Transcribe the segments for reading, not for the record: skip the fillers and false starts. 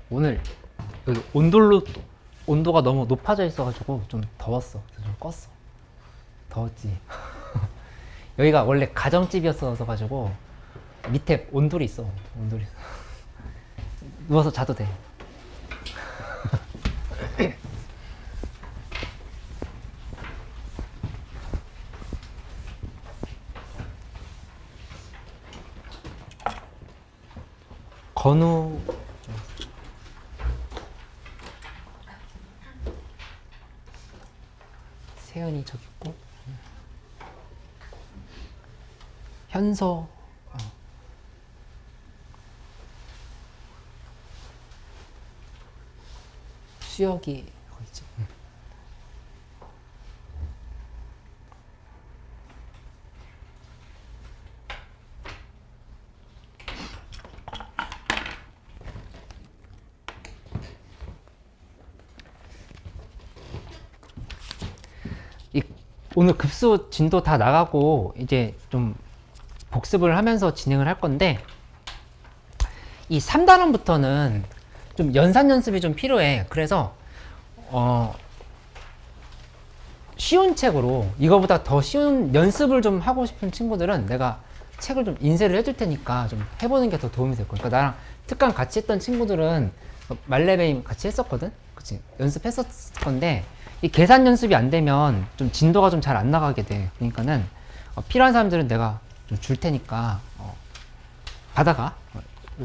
오늘 여기 온도가 너무 높아져 있어가지고 좀 더웠어. 그래서 좀 껐어. 더웠지. 여기가 원래 가정집이었어 가지고 밑에 온돌이 있어. 온돌이 있어. 누워서 자도 돼. 건우 세연이 저기 있고 현서 수혁이 거기 있지. 오늘 급수 진도 다 나가고 이제 좀 복습을 하면서 진행을 할 건데, 이 3단원부터는 좀 연산 연습이 좀 필요해. 그래서 쉬운 책으로, 이거보다 더 쉬운 연습을 좀 하고 싶은 친구들은 내가 책을 좀 인쇄를 해줄 테니까 좀 해보는 게 더 도움이 될 거야. 그러니까 나랑 특강 같이 했던 친구들은 말레베임 같이 했었거든. 그치? 연습했었을 건데, 이 계산 연습이 안 되면 좀 진도가 좀 잘 안 나가게 돼. 그러니까는 필요한 사람들은 내가 좀 줄 테니까 받아가.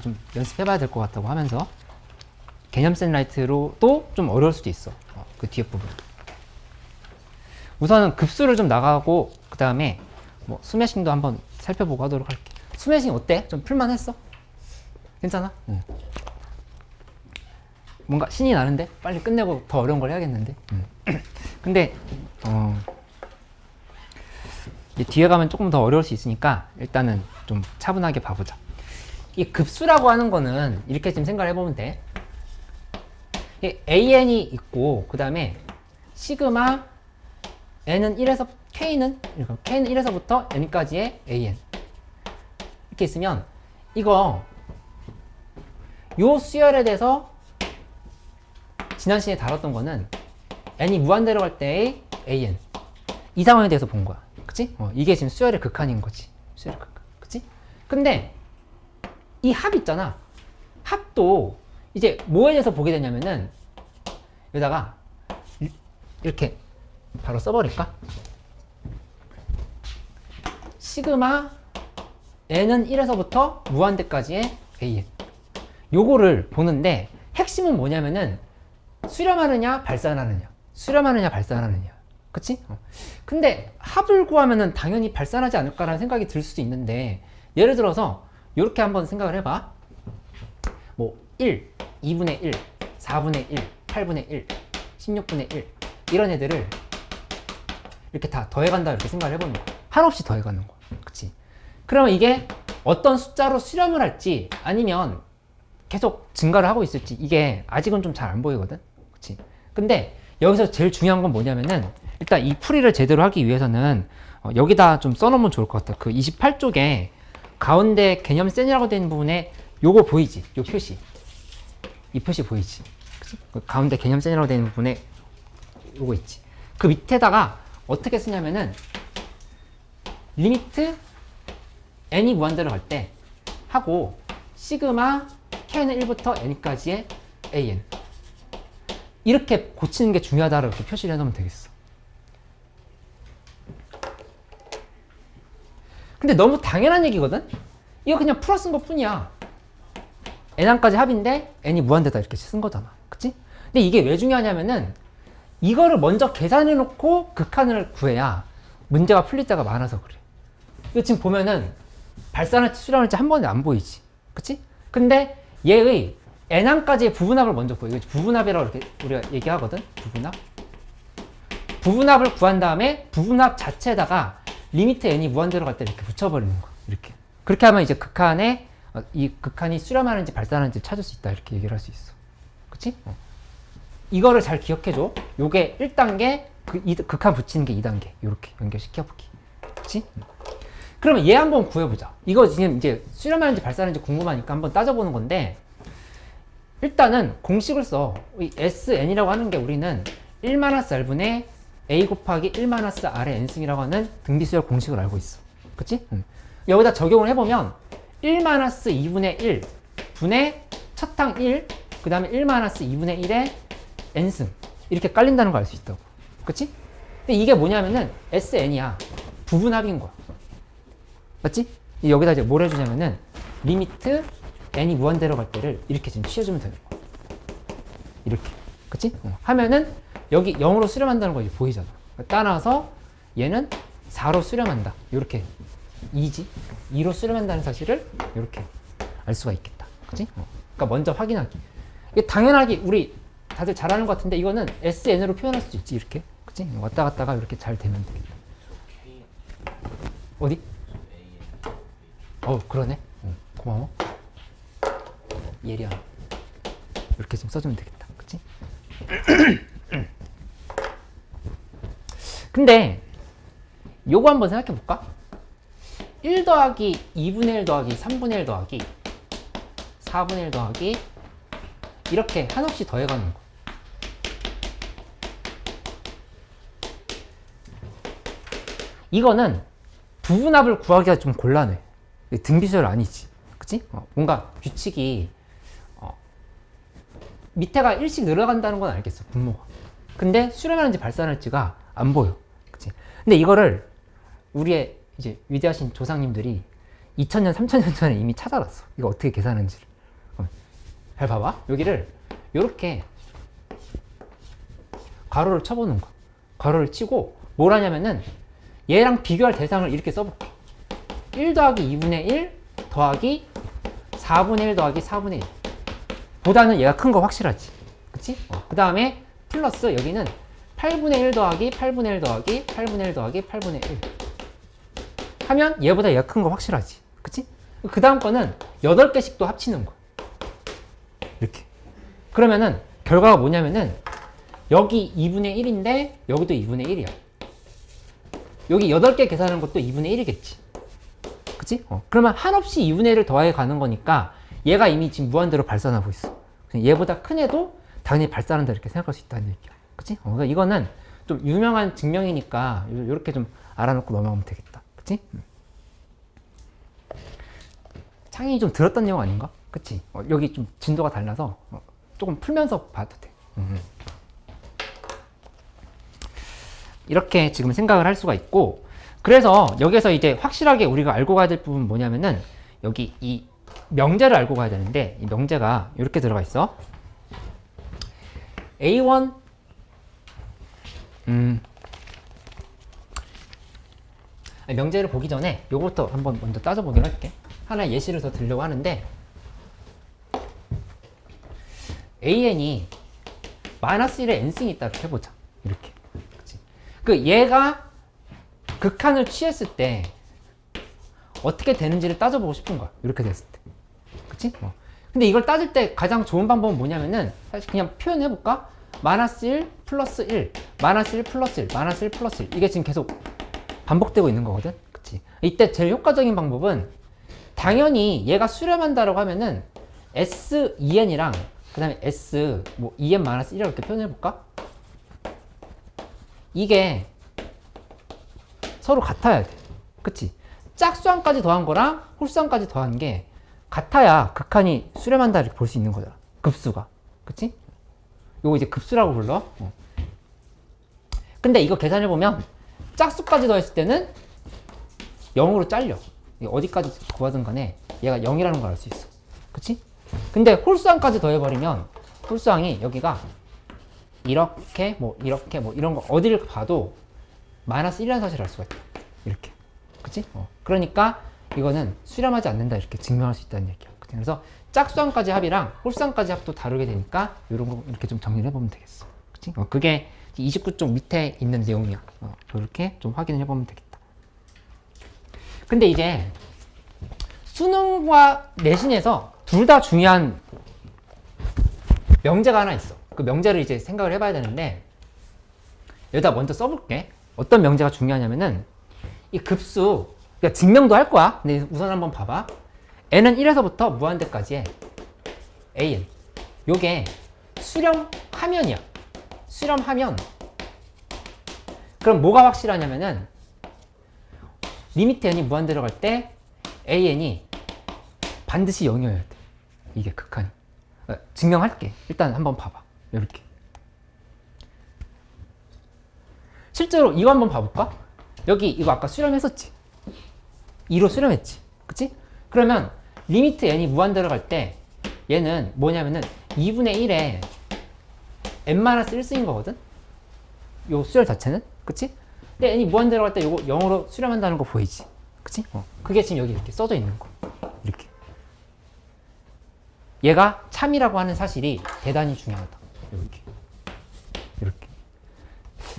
좀 연습해봐야 될 것 같다고 하면서, 개념 샌라이트로도 좀 어려울 수도 있어. 그 뒤에 부분. 우선은 급수를 좀 나가고, 그 다음에 뭐 스매싱도 한번 살펴보고 하도록 할게. 스매싱 어때? 좀 풀만했어? 괜찮아? 응. 뭔가 신이 나는데? 빨리 끝내고 더 어려운 걸 해야겠는데? 근데 뒤에 가면 조금 더 어려울 수 있으니까 일단은 좀 차분하게 봐보자. 이 급수라고 하는 거는 이렇게 좀 생각을 해보면 돼. AN이 있고, 그 다음에 시그마 N은 1에서 K는 1에서부터 N까지의 AN 이렇게 있으면, 이거 요 수열에 대해서 지난 시간에 다뤘던 거는 N이 무한대로 갈 때의 AN, 이 상황에 대해서 본 거야. 그치? 이게 지금 수열의 극한인 거지. 수열의 극한. 그치? 근데 이 합 있잖아. 합도 이제 뭐에 대해서 보게 되냐면은, 여기다가 이렇게 바로 써버릴까? 시그마 N은 1에서부터 무한대까지의 AN, 요거를 보는데, 핵심은 뭐냐면은 수렴하느냐 발산하느냐, 수렴하느냐 발산하느냐. 그치? 근데 합을 구하면은 당연히 발산하지 않을까라는 생각이 들 수도 있는데, 예를 들어서 이렇게 한번 생각을 해봐. 뭐 1, 2분의 1, 4분의 1, 8분의 1, 16분의 1 이런 애들을 이렇게 다 더해간다, 이렇게 생각을 해보는 거야. 한없이 더해가는 거야. 그치? 그러면 이게 어떤 숫자로 수렴을 할지 아니면 계속 증가를 하고 있을지, 이게 아직은 좀 잘 안 보이거든. 그치? 근데 여기서 제일 중요한 건 뭐냐면은, 일단 이 풀이를 제대로 하기 위해서는 여기다 좀 써놓으면 좋을 것 같아. 그 28쪽에 가운데 개념 센이라고 되어 있는 부분에 요거 보이지? 요 표시. 이 표시 보이지? 그치? 그 가운데 개념 센이라고 되어 있는 부분에 요거 있지? 그 밑에다가 어떻게 쓰냐면은, 리미트 n이 무한대로 갈 때 하고, 시그마 k는 1부터 n까지의 an, 이렇게 고치는 게 중요하다고 이렇게 표시를 해놓으면 되겠어. 근데 너무 당연한 얘기거든? 이거 그냥 풀어 쓴 것 뿐이야. n항까지 합인데 n이 무한대다, 이렇게 쓴 거잖아. 그치? 근데 이게 왜 중요하냐면은, 이거를 먼저 계산해 놓고 극한을 구해야 문제가 풀릴 때가 많아서 그래. 이거 지금 보면은 발산할지 수렴할지 한 번에 안 보이지. 그치? 근데 얘의 n항까지의 부분합을 먼저 보여. 이거 부분합이라고 이렇게 우리가 얘기하거든? 부분합을 구한 다음에 부분합 자체에다가 리미트 n이 무한대로 갈 때 이렇게 붙여버리는 거야. 이렇게. 그렇게 하면 이제 극한에, 이 극한이 수렴하는지 발산하는지 찾을 수 있다, 이렇게 얘기를 할 수 있어. 그치? 이거를 잘 기억해줘. 요게 1단계, 극한 붙이는 게 2단계. 요렇게 연결시켜보기. 그치? 그러면 얘 한번 구해보자. 이거 지금 이제 수렴하는지 발산하는지 궁금하니까 한번 따져보는 건데, 일단은 공식을 써. 이 SN이라고 하는 게 우리는 1-R분의 A 곱하기 1-R의 N승이라고 하는 등비수열 공식을 알고 있어. 그치? 여기다 적용을 해보면 1-2분의 1 분의 첫항 1, 그 다음에 1-2분의 1의 N승. 이렇게 깔린다는 걸 알 수 있다고. 그치? 근데 이게 뭐냐면은 SN이야. 부분합인 거야. 맞지? 여기다 이제 뭘 해주냐면은 리미트 n이 무한대로 갈 때를 이렇게 지금 취해주면 되는 거야. 이렇게. 그치? 하면은 여기 0으로 수렴한다는 거 이제 보이잖아. 따라서 얘는 4로 수렴한다. 이렇게 2지? 2로 수렴한다는 사실을 이렇게 알 수가 있겠다. 그치? 그러니까 먼저 확인하기. 이게 당연하게 우리 다들 잘 아는 것 같은데 이거는 SN으로 표현할 수 있지. 이렇게. 그치? 왔다 갔다가 이렇게 잘 되면 되겠다. 어디? 그러네. 고마워. 예리야. 이렇게 좀 써주면 되겠다. 그치? 근데 요거 한번 생각해 볼까? 1 더하기 2분의 1 더하기 3분의 1 더하기 4분의 1 더하기 이렇게 한없이 더해가는 거. 이거는 부분합을 구하기가 좀 곤란해. 등비수열 아니지. 그치? 뭔가 규칙이 밑에가 1씩 늘어간다는 건 알겠어. 분모가. 근데 수렴하는지 발산할지가 안 보여. 그치? 근데 이거를 우리의 이제 위대하신 조상님들이 2000년, 3000년 전에 이미 찾아놨어. 이거 어떻게 계산하는지를. 잘 봐봐. 여기를 요렇게 가로를 쳐보는 거야. 가로를 치고 뭘 하냐면은 얘랑 비교할 대상을 이렇게 써볼게. 1 더하기 2분의 1 더하기 4분의 1 더하기 4분의 1 보다는 얘가 큰 거 확실하지. 그치? 그 다음에 플러스 여기는 8분의 1 더하기 8분의 1 더하기 8분의 1 더하기 8분의 1 하면 얘보다 얘가 큰 거 확실하지. 그치? 그 다음 거는 8개씩 또 합치는 거야. 이렇게. 그러면은 결과가 뭐냐면은 여기 2분의 1인데 여기도 2분의 1이야. 여기 8개 계산하는 것도 2분의 1이겠지. 그치? 그러면 한없이 2분의 1을 더해 가는 거니까 얘가 이미 지금 무한대로 발산하고 있어. 얘보다 큰 애도 당연히 발산한다 이렇게 생각할 수 있다는 얘기야. 그치? 그러니까 이거는 좀 유명한 증명이니까 이렇게 좀 알아놓고 넘어가면 되겠다. 그치? 창이 좀 들었던 내용 아닌가? 그치? 여기 좀 진도가 달라서 조금 풀면서 봐도 돼. 이렇게 지금 생각을 할 수가 있고, 그래서 여기서 이제 확실하게 우리가 알고 가야 될 부분은 뭐냐면은 여기 이 명제를 알고 가야 되는데 이 명제가 이렇게 들어가 있어. A1 명제를 보기 전에 요거부터 한번 먼저 따져보기로 할게. 하나의 예시를 더 들려고 하는데 AN이 -1의 n승이 있다 이렇게 해보자. 이렇게. 그치? 그 얘가 극한을 취했을 때 어떻게 되는지를 따져보고 싶은 거야. 이렇게 됐을 때. 그치? 근데 이걸 따질 때 가장 좋은 방법은 뭐냐면은 사실 그냥 표현해볼까? -1 플러스 1, -1 플러스 1, -1 플러스 1 이게 지금 계속 반복되고 있는 거거든. 그치? 이때 제일 효과적인 방법은 당연히 얘가 수렴한다라고 하면은 S2n이랑 그 다음에 S 뭐 2n-1이라고 이렇게 표현해볼까? 이게 서로 같아야 돼. 그치? 짝수항까지 더한 거랑 홀수항까지 더한 게 같아야 극한이 수렴한다 이렇게 볼 수 있는 거잖아. 급수가. 그치? 요거 이제 급수라고 불러. 근데 이거 계산해보면 짝수까지 더했을 때는 0으로 잘려. 어디까지 구하든 간에 얘가 0이라는 걸 알 수 있어. 그치? 근데 홀수항까지 더해버리면 홀수항이 여기가 이렇게 뭐 이런 거 어디를 봐도 -1이라는 사실을 알 수가 있다. 이렇게. 그치? 그러니까 이거는 수렴하지 않는다 이렇게 증명할 수 있다는 얘기야. 그래서 짝수항까지 합이랑 홀수항까지 합도 다르게 되니까 이런 거 이렇게 좀 정리를 해보면 되겠어. 그치? 그게 29쪽 밑에 있는 내용이야. 이렇게 좀 확인을 해보면 되겠다. 근데 이제 수능과 내신에서 둘 다 중요한 명제가 하나 있어. 그 명제를 이제 생각을 해봐야 되는데 여기다 먼저 써볼게. 어떤 명제가 중요하냐면은 이 급수, 그러니까 증명도 할 거야. 근데 우선 한번 봐봐. n은 1에서부터 무한대까지의 an. 요게 수렴하면이야. 수렴하면 그럼 뭐가 확실하냐면은 리미트 n이 무한대로 갈 때 an이 반드시 0이어야 돼. 이게 극한이. 증명할게. 일단 한번 봐봐. 이렇게. 실제로 이거 한번 봐볼까? 여기 이거 아까 수렴했었지? 2로 수렴했지? 그치? 그러면 리미트 n이 무한대로 갈 때 얘는 뭐냐면은 2분의 1에 n-1 쓰인 거거든? 요 수열 자체는? 그치? 근데 n이 무한대로 갈 때 요거 0으로 수렴한다는 거 보이지? 그치? 그게 지금 여기 이렇게 써져 있는 거. 이렇게. 얘가 참이라고 하는 사실이 대단히 중요하다. 이렇게. 이렇게.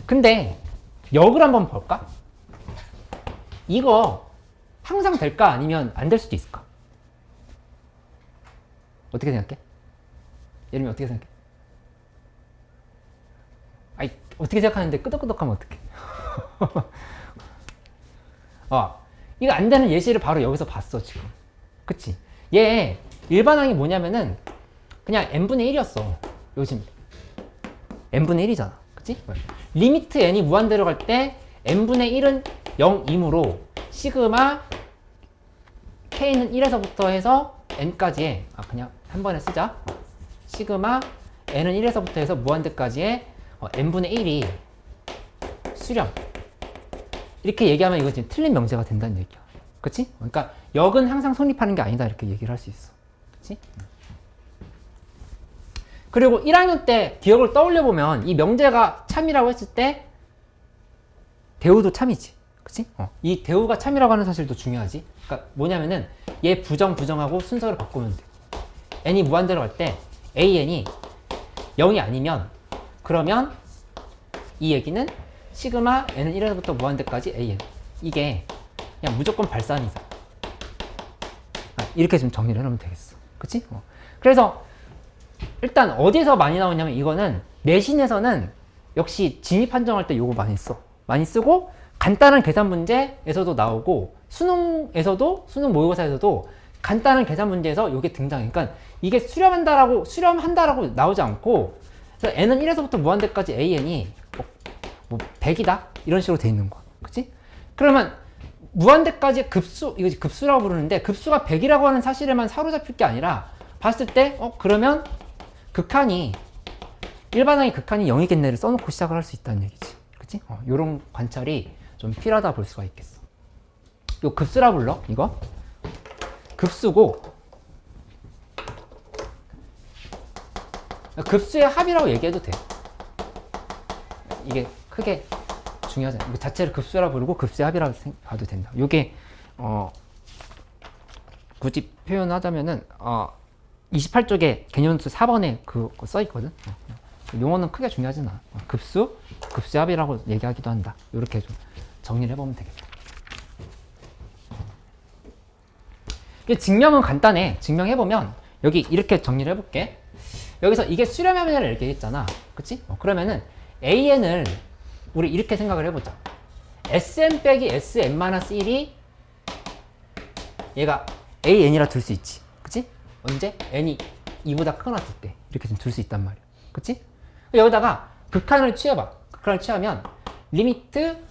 근데 역을 한번 볼까? 이거 항상 될까? 아니면 안 될 수도 있을까? 어떻게 생각해? 예림이 어떻게 생각해? 아이, 어떻게 생각하는데 끄덕끄덕하면 어떡해? 이거 안 되는 예시를 바로 여기서 봤어, 지금. 그치? 얘 일반항이 뭐냐면은 그냥 n분의 1이었어. 요즘 n분의 1이잖아. 그치? 리미트 n이 무한대로 갈 때 n분의 1은 0이므로 시그마 k는 1에서부터 해서 n까지의 그냥 한 번에 쓰자. 시그마 n은 1에서부터 해서 무한대까지의 n분의 1이 수렴. 이렇게 얘기하면 이거 지금 틀린 명제가 된다는 얘기야. 그치? 그러니까 역은 항상 성립하는 게 아니다. 이렇게 얘기를 할 수 있어. 그치? 그리고 1학년 때 기억을 떠올려보면 이 명제가 참이라고 했을 때 대우도 참이지. 그치? 이 대우가 참이라고 하는 사실도 중요하지. 그러니까 뭐냐면은 얘 부정하고 순서를 바꾸면 돼. n이 무한대로 갈 때 an이 0이 아니면 그러면 이 얘기는 시그마 n은 1에서부터 무한대까지 an. 이게 그냥 무조건 발산이다. 이렇게 좀 정리를 해놓으면 되겠어. 그치? 그래서 일단 어디서 많이 나오냐면 이거는 내신에서는 역시 진입 판정할 때 요거 많이 써. 많이 쓰고 간단한 계산 문제에서도 나오고 수능에서도 수능 모의고사에서도 간단한 계산 문제에서 요게 등장해. 그러니까 이게 수렴한다라고 나오지 않고 그래서 n은 1에서부터 무한대까지 an이 뭐 100이다 이런 식으로 돼 있는 거야. 그치? 그러면 무한대까지 급수, 이거 급수라고 부르는데 급수가 100이라고 하는 사실에만 사로잡힐 게 아니라 봤을 때 그러면 극한이 일반항의 극한이 0이겠네를 써놓고 시작을 할 수 있다는 얘기지. 그치? 요런 관찰이 좀 필요하다 볼 수가 있겠어. 요 급수라 불러 이거 급수고 급수의 합이라고 얘기해도 돼. 이게 크게 중요하잖아. 그 자체를 급수라 부르고 급수의 합이라고 봐도 된다. 요게 굳이 표현하자면은 28쪽에 개념수 4번에 그거 써 있거든. 용어는 크게 중요하지 않아. 급수, 급수의 합이라고 얘기하기도 한다. 이렇게 좀 정리를 해보면 되겠다. 증명은 간단해. 증명해보면 여기 이렇게 정리를 해볼게. 여기서 이게 수렴하면을 이렇게 했잖아. 그치? 그러면은 an을 우리 이렇게 생각을 해보자. sn 빼기 sn-1이 얘가 an이라 둘 수 있지. 그치? 언제? n이 2보다 크거나 둘 때 이렇게 좀 둘 수 있단 말이야. 그치? 여기다가 극한을 취해봐. 극한을 취하면 리미트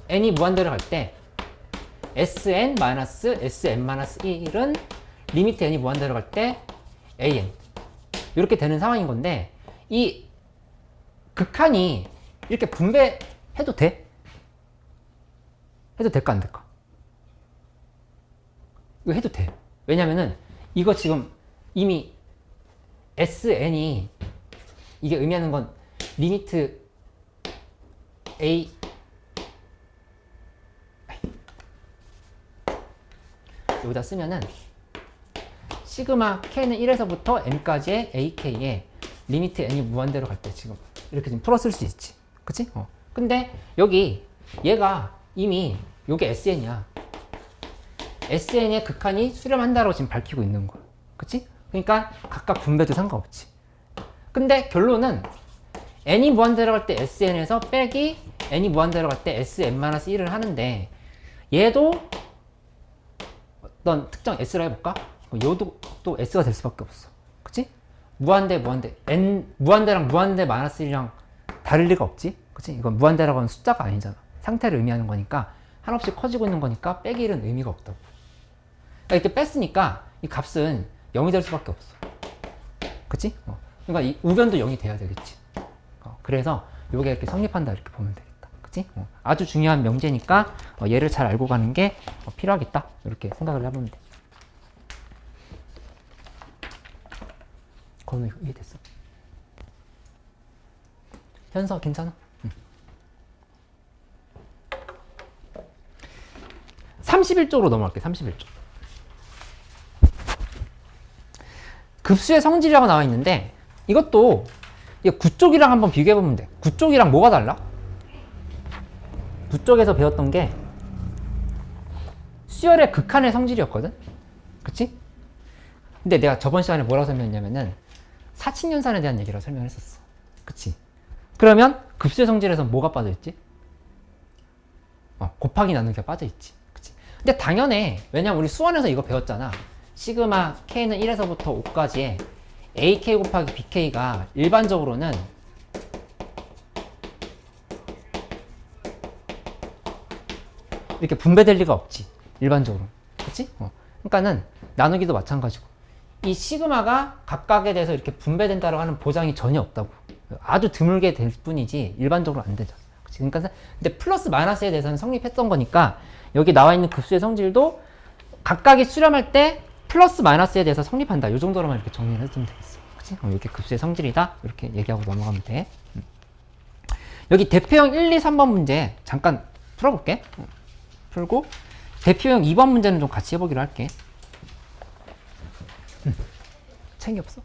n이 무한대로 갈 때 sn-sn-1은 리미트 n이 무한대로 갈 때 an 이렇게 되는 상황인 건데 이 극한이 이렇게 분배해도 돼? 해도 될까 안 될까? 이거 해도 돼. 왜냐면은 이거 지금 이미 sn이 이게 의미하는 건 리미트 a 여기다 쓰면은 시그마 k는 1에서부터 n까지의 ak에 리미트 n이 무한대로 갈 때 지금 이렇게 좀 풀어 쓸 수 있지. 그치? 근데 여기 얘가 이미 요게 sn이야. sn의 극한이 수렴한다고 지금 밝히고 있는 거야. 그치? 그러니까 각각 분배도 상관없지. 근데 결론은 n이 무한대로 갈 때 sn에서 빼기 n이 무한대로 갈 때 sn-1을 하는데 얘도 어떤 특정 s라 해볼까? 요도 또 s가 될 수밖에 없어. 그치? 무한대 n 무한대랑 무한대 마이너스 1이랑 다를 리가 없지. 그치? 이건 무한대라고 하는 숫자가 아니잖아. 상태를 의미하는 거니까 한없이 커지고 있는 거니까 빼기 1은 의미가 없다고. 그러니까 이렇게 뺐으니까 이 값은 0이 될 수밖에 없어. 그치? 그러니까 이 우변도 0이 돼야 되겠지. 그래서 이게 이렇게 성립한다 이렇게 보면 되겠다. 그치? 아주 중요한 명제니까 얘를 잘 알고 가는 게 필요하겠다. 이렇게 생각을 해보면 돼. 거는 이해됐어? 현서 괜찮아? 31쪽으로 넘어갈게. 31쪽. 급수의 성질이라고 나와 있는데 이것도 9쪽이랑 한번 비교해보면 돼. 9쪽이랑 뭐가 달라? 9쪽에서 배웠던 게 수열의 극한의 성질이었거든? 그치? 근데 내가 저번 시간에 뭐라고 설명했냐면은 사칙연산에 대한 얘기라고 설명을 했었어. 그치? 그러면 급수의 성질에서 뭐가 빠져있지? 곱하기 나누기가 빠져있지. 그치? 근데 당연해. 왜냐면 우리 수원에서 이거 배웠잖아. 시그마 K는 1에서부터 5까지의 AK 곱하기 BK가 일반적으로는 이렇게 분배될 리가 없지. 일반적으로. 그치? 그러니까는 나누기도 마찬가지고. 이 시그마가 각각에 대해서 이렇게 분배된다고 하는 보장이 전혀 없다고. 아주 드물게 될 뿐이지 일반적으로 안 되잖아. 그치? 그러니까 근데 플러스 마이너스에 대해서는 성립했던 거니까 여기 나와 있는 급수의 성질도 각각이 수렴할 때 플러스 마이너스에 대해서 성립한다. 이 정도로만 이렇게 정리를 해주면 되겠어. 그치? 이렇게 급수의 성질이다. 이렇게 얘기하고 넘어가면 돼. 여기 대표형 1, 2, 3번 문제 잠깐 풀어볼게. 풀고 대표형 2번 문제는 좀 같이 해보기로 할게. 책이 없어?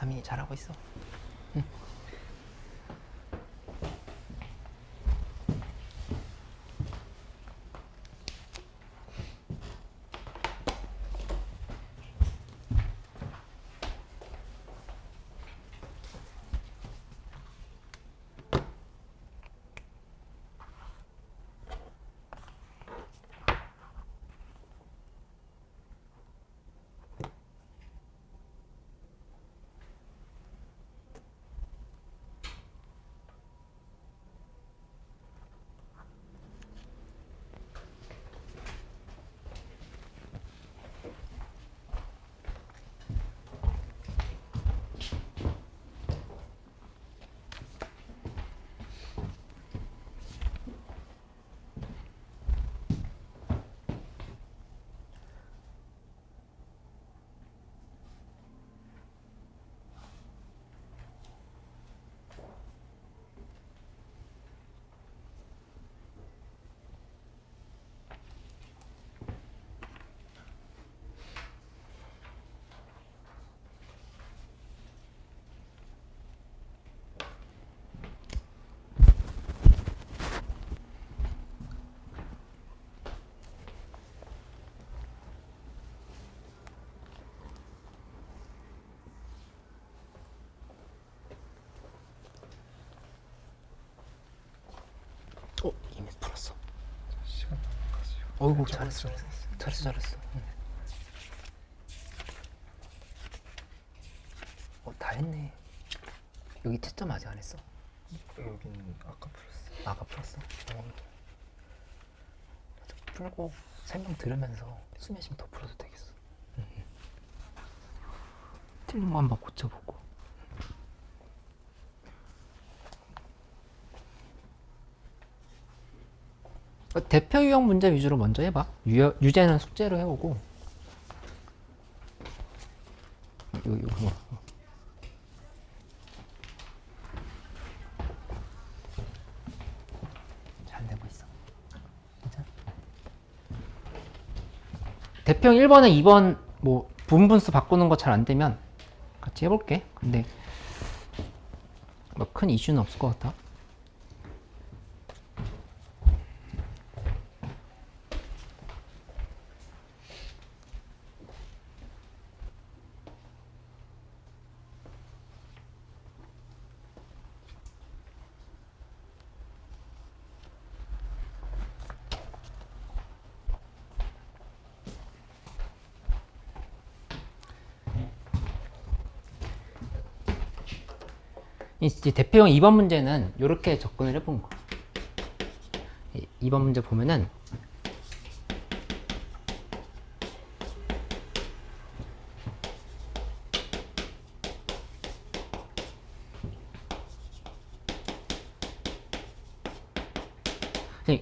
가민이 잘하고 있어. 이미 풀었어. 시간 남아가지고. 어이구, 잘했어. 잘했어. 다 했네. 여기 채점 아직 안 했어. 여기는 아까 풀었어. 아까 풀었어. 풀고 설명 들으면서 수면심 더 풀어도 되겠어. 틀린 거 한번 고쳐보고. 대표 유형 문제 위주로 먼저 해봐. 유제는 숙제로 해오고. 이거. 잘 되고 있어. 괜찮아? 대표형 1번에 2번 뭐 부분분수 바꾸는 거 잘 안 되면 같이 해볼게. 근데 뭐 큰 이슈는 없을 것 같아. 이제 대표형 2번 문제는 이렇게 접근을 해본 거. 2번 문제 보면은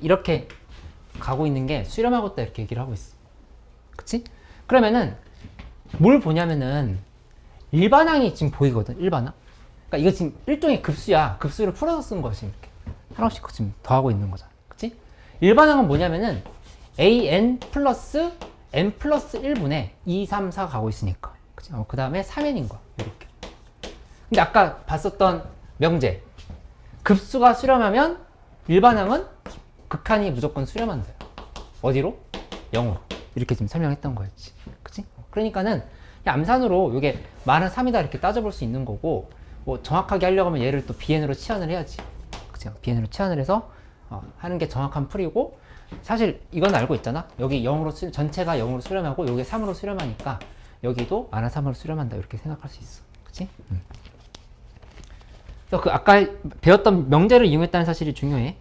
이렇게 가고 있는 게 수렴하고 있다 이렇게 얘기를 하고 있어. 그치? 그러면은 뭘 보냐면은 일반항이 지금 보이거든. 일반항. 그러니까 이거 지금 일종의 급수야. 급수를 풀어서 쓴 거지. 이렇게 하나씩 지금 더하고 있는 거잖아. 그치? 일반항은 뭐냐면은 an 플러스 n 플러스 1분의 2, 3, 4 가고 있으니까. 그치? 그 다음에 3n인 거야. 이렇게. 근데 아까 봤었던 명제. 급수가 수렴하면 일반항은 극한이 무조건 수렴한대요. 어디로? 0으로. 이렇게 지금 설명했던 거였지. 그치? 그러니까는 암산으로 이게 많은 3이다 이렇게 따져볼 수 있는 거고, 뭐 정확하게 하려고 하면 얘를 또 BN으로 치환을 해야지. 그치? BN으로 치환을 해서 하는 게 정확한 풀이고, 사실 이건 알고 있잖아. 여기 0으로 전체가 0으로 수렴하고 여기 3으로 수렴하니까 여기도 많은 3으로 수렴한다 이렇게 생각할 수 있어. 그치? 그래서 그 아까 배웠던 명제를 이용했다는 사실이 중요해.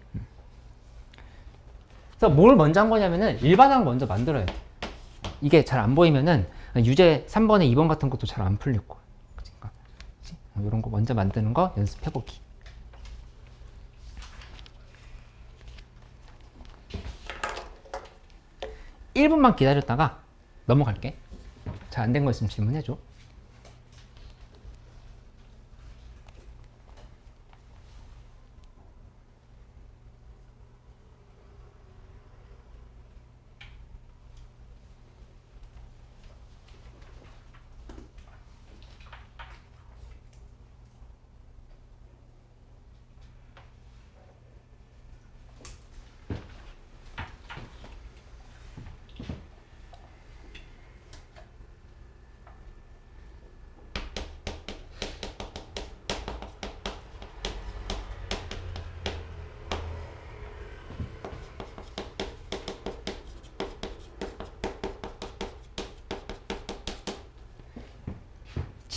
그래서 뭘 먼저 한 거냐면은 일반항 먼저 만들어야 돼. 이게 잘 안 보이면은 유제 3번에 2번 같은 것도 잘 안 풀릴 거야. 그러니까 이런 거 먼저 만드는 거 연습해보기. (1분만) 기다렸다가 넘어갈게. 잘 안 된 거 있으면 질문해줘.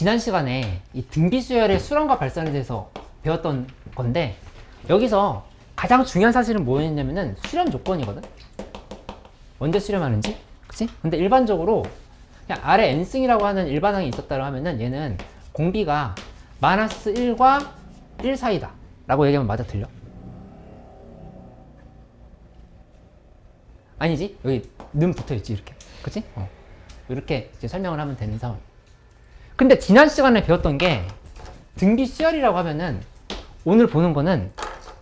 지난 시간에 이 등비 수열의 수렴과 발산에 대해서 배웠던 건데, 여기서 가장 중요한 사실은 뭐였냐면은 수렴 조건이거든. 언제 수렴하는지, 그치? 근데 일반적으로 그냥 아래 n승이라고 하는 일반항이 있었다고 하면은 얘는 공비가 -1과 1 사이다 라고 얘기하면 맞아, 틀려? 아니지? 여기 는 붙어있지, 이렇게. 그치? 이렇게 이제 설명을 하면 되는 상황. 근데 지난 시간에 배웠던 게 등비 수열이라고 하면은 오늘 보는 거는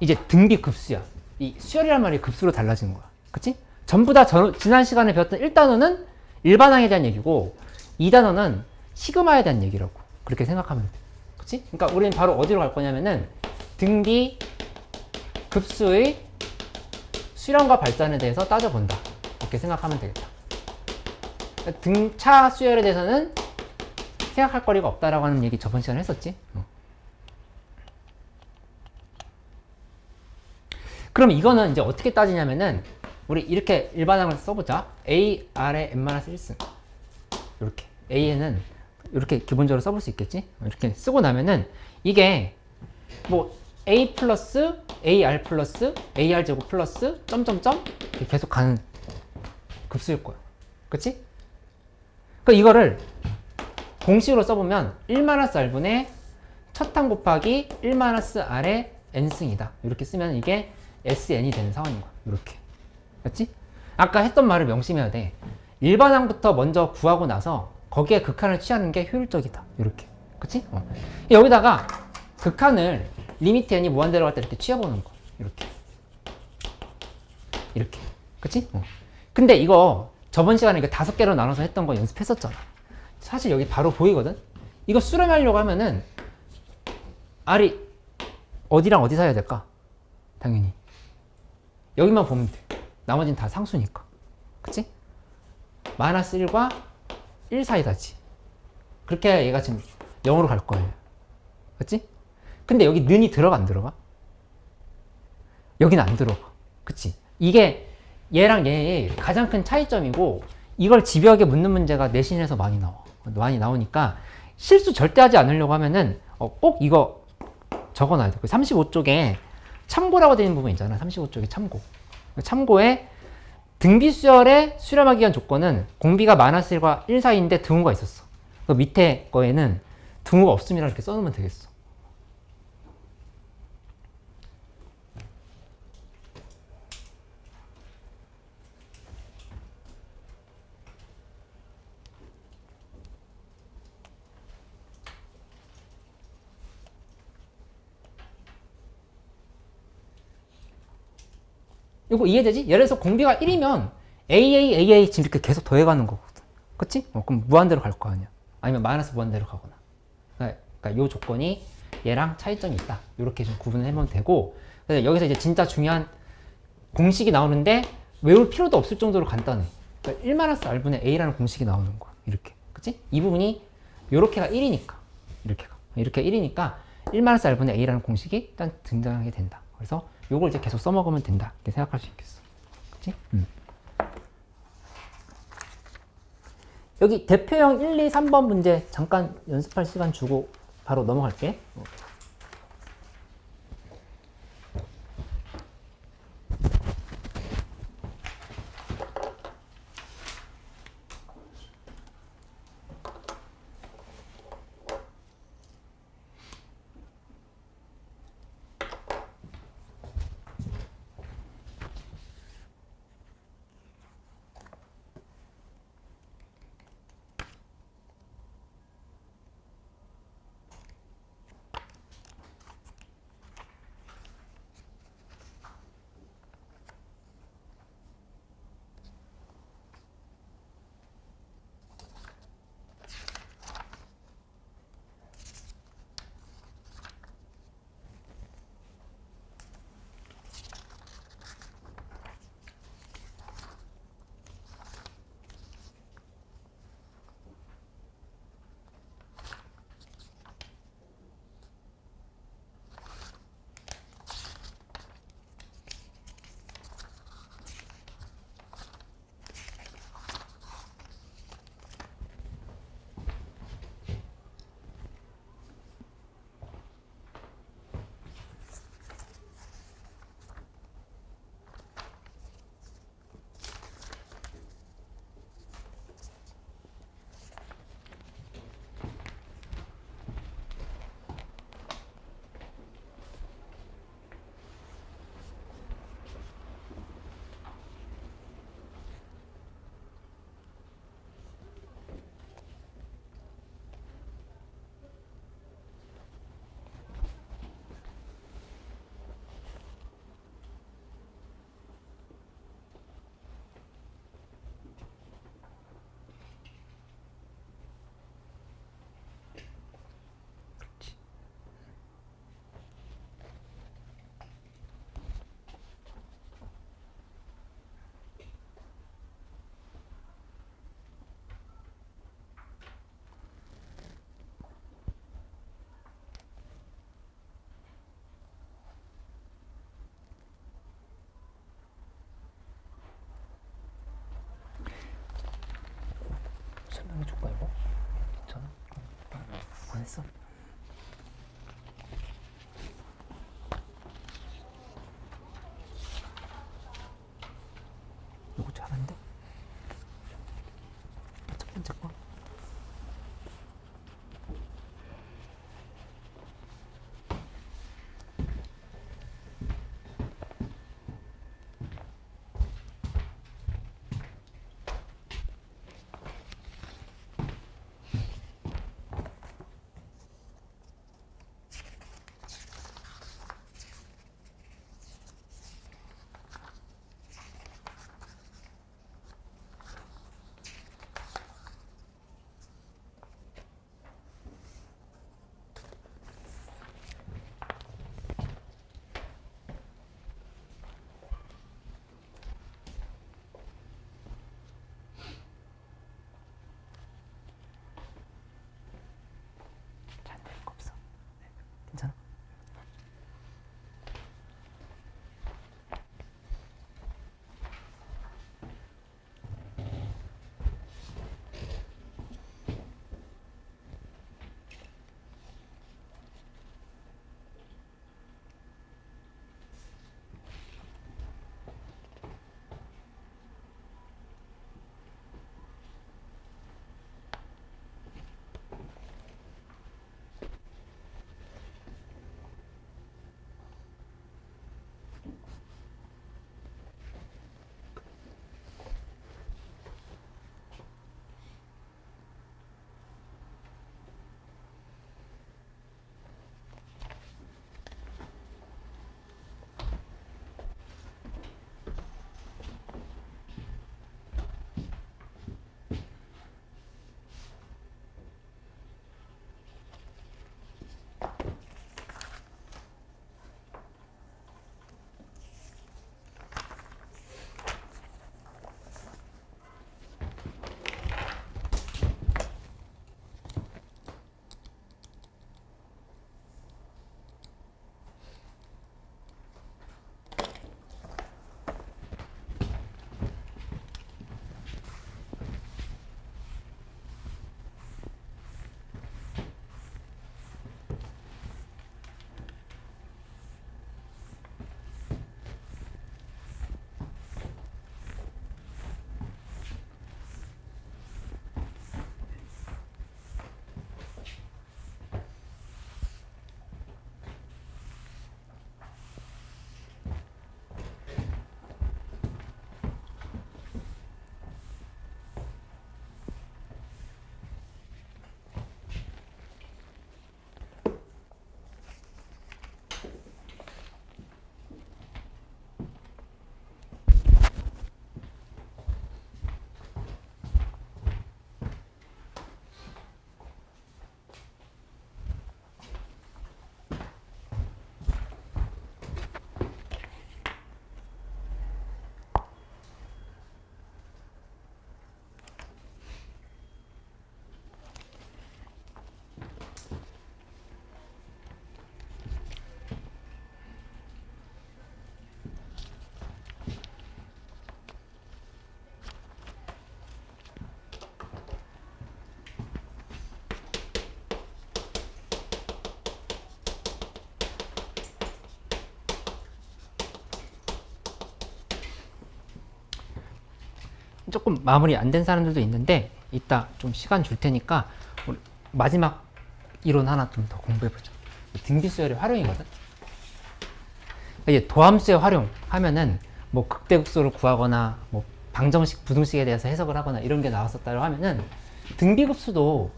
이제 등비 급수야. 이 수열이란 말이 급수로 달라지는 거야. 그치? 전부 다 지난 시간에 배웠던 1단원은 일반항에 대한 얘기고 2단원은 시그마에 대한 얘기라고. 그렇게 생각하면 돼. 그치? 그러니까 우리는 바로 어디로 갈 거냐면은 등비 급수의 수렴과 발산에 대해서 따져본다. 이렇게 생각하면 되겠다. 등차 수열에 대해서는 생각할 거리가 없다라고 하는 얘기 저번 시간에 했었지. 그럼 이거는 이제 어떻게 따지냐면은 우리 이렇게 일반항을 써보자. A, R에 n-1승 이렇게 A에는 이렇게 기본적으로 써볼 수 있겠지. 이렇게 쓰고 나면은 이게 뭐 A 플러스 AR 플러스 AR 제곱 플러스 점점점 이렇게 계속 가는 급수일 거야. 그치? 그러니까 이거를 공식으로 써보면 1-R분의 첫항 곱하기 1-R의 n승이다. 이렇게 쓰면 이게 SN이 되는 상황인 거야. 이렇게. 맞지? 아까 했던 말을 명심해야 돼. 일반항부터 먼저 구하고 나서 거기에 극한을 취하는 게 효율적이다. 이렇게. 그치? 여기다가 극한을 리미트 n이 무한대로 갈 때 이렇게 취해보는 거. 이렇게. 이렇게. 그치? 근데 이거 저번 시간에 이거 5개로 나눠서 했던 거 연습했었잖아. 사실 여기 바로 보이거든? 이거 수렴하려고 하면은 R이 어디랑 어디 사야 될까? 당연히 여기만 보면 돼. 나머지는 다 상수니까. 그치? -1과 1 사이다지. 그렇게 해야 얘가 지금 0으로 갈 거예요. 그치? 근데 여기 는이 들어가 안 들어가? 여기는 안 들어가. 그치? 이게 얘랑 얘의 가장 큰 차이점이고, 이걸 집요하게 묻는 문제가 내신에서 많이 나와. 많이 나오니까 실수 절대 하지 않으려고 하면은 꼭 이거 적어놔야 돼. 35쪽에 참고라고 되어 있는 부분 있잖아. 35쪽에 참고. 참고에 등비수열에 수렴하기 위한 조건은 공비가 -1과 1 사이인데 등호가 있었어. 그 밑에 거에는 등호가 없음이라 이렇게 써놓으면 되겠어. 이거 이해되지? 예를 들어서 공비가 1이면 AA 지금 이렇게 계속 더해가는 거거든. 그치? 그럼 무한대로 갈 거 아니야. 아니면 마이너스 무한대로 가거나. 그러니까 이 조건이 얘랑 차이점이 있다. 이렇게 좀 구분을 해보면 되고, 여기서 이제 진짜 중요한 공식이 나오는데 외울 필요도 없을 정도로 간단해. 그러니까 1-R분의 A라는 공식이 나오는 거야. 이렇게. 그치? 이 부분이 요렇게가 1이니까. 이렇게 1이니까 1-R분의 A라는 공식이 일단 등장하게 된다. 그래서 요걸 이제 계속 써먹으면 된다. 이렇게 생각할 수 있겠어. 그치? 여기 대표형 1, 2, 3번 문제 잠깐 연습할 시간 주고 바로 넘어갈게. 해줄까 이거? 괜찮아? 안 했어. 이거 잘한데? 첫 번째 거. 잘 될 거 없어. 괜찮아? 조금 마무리 안 된 사람들도 있는데 이따 좀 시간 줄 테니까 우리 마지막 이론 하나 좀 더 공부해보죠. 등비수열의 활용이거든. 이제 도함수의 활용하면은 뭐 극대극소를 구하거나 뭐 방정식, 부등식에 대해서 해석을 하거나 이런 게 나왔었다고 하면은 등비급수도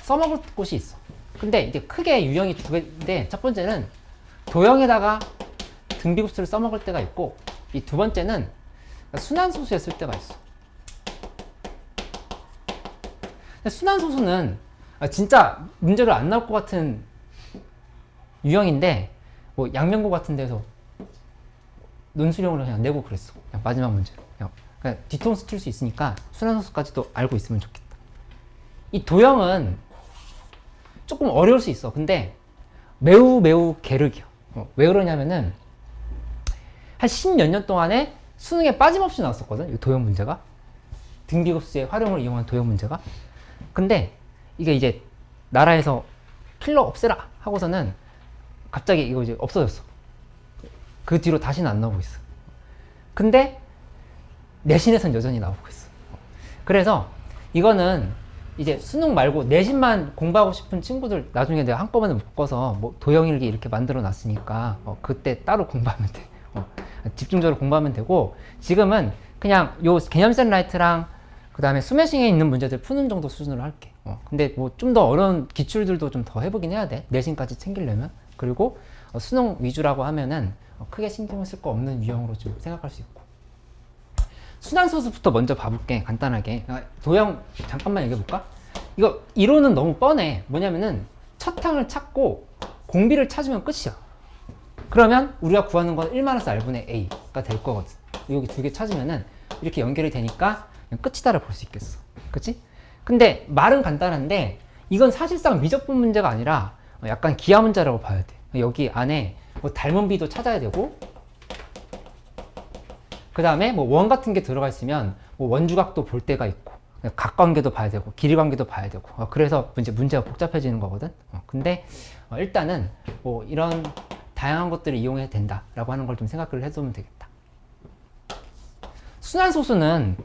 써먹을 곳이 있어. 근데 이제 크게 유형이 두 개인데 첫 번째는 도형에다가 등비급수를 써먹을 때가 있고 이 두 번째는 순환소수에 쓸 때가 있어. 순환소수는 진짜 문제로 안 나올 것 같은 유형인데 뭐 양면고 같은 데서 논술형으로 그냥 내고 그랬어. 그냥 마지막 문제로. 그냥 뒤통수 칠 수 있으니까 순환소수까지도 알고 있으면 좋겠다. 이 도형은 조금 어려울 수 있어. 근데 매우 계륵이야. 왜 그러냐면은 한 10몇 년 동안에 수능에 빠짐없이 나왔었거든. 이 도형 문제가. 등비급수의 활용을 이용한 도형 문제가. 근데 이게 이제 나라에서 킬러 없애라 하고서는 갑자기 이거 이제 없어졌어. 그 뒤로 다시는 안 나오고 있어. 근데 내신에선 여전히 나오고 있어. 그래서 이거는 이제 수능 말고 내신만 공부하고 싶은 친구들 나중에 내가 한꺼번에 묶어서 뭐 도형일기 이렇게 만들어 놨으니까 그때 따로 공부하면 돼. 집중적으로 공부하면 되고, 지금은 그냥 요 개념 라이트랑 그 다음에 스매싱에 있는 문제들 푸는 정도 수준으로 할게. 근데 뭐 좀 더 어려운 기출들도 좀 더 해보긴 해야 돼. 내신까지 챙기려면. 그리고 수능 위주라고 하면은 크게 신경 쓸 거 없는 유형으로 좀 생각할 수 있고. 순환소수부터 먼저 봐볼게. 간단하게 도형 잠깐만 얘기해볼까? 이거 이론은 너무 뻔해. 뭐냐면은 첫 항을 찾고 공비를 찾으면 끝이야. 그러면 우리가 구하는 건 1-r분의 a가 될 거거든. 여기 두 개 찾으면은 이렇게 연결이 되니까 그냥 끝이다를 볼 수 있겠어. 그치? 근데 말은 간단한데 이건 사실상 미적분 문제가 아니라 약간 기하 문제라고 봐야 돼. 여기 안에 뭐 닮은 비도 찾아야 되고, 그 다음에 뭐 원 같은 게 들어가 있으면 뭐 원주각도 볼 때가 있고, 각 관계도 봐야 되고, 길이 관계도 봐야 되고, 그래서 이제 문제가 복잡해지는 거거든. 근데 일단은 뭐 이런 다양한 것들을 이용해야 된다라고 하는 걸 좀 생각을 해두면 되겠다. 순환소수는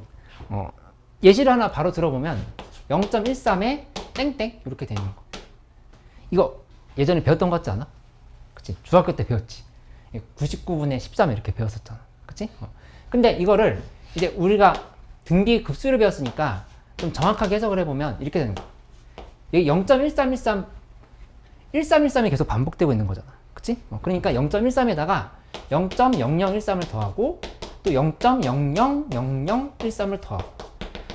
예시를 하나 바로 들어보면 0.13에 땡땡 이렇게 되는 거. 이거 예전에 배웠던 거 같지 않아? 그치? 중학교 때 배웠지. 99분의 13 이렇게 배웠었잖아. 그치? 근데 이거를 이제 우리가 등비 급수를 배웠으니까 좀 정확하게 해석을 해보면 이렇게 되는 거야. 여기 0.1313 1313이 계속 반복되고 있는 거잖아. 그치? 그러니까 0.13에다가 0.0013을 더하고 또 0.000013을 더하고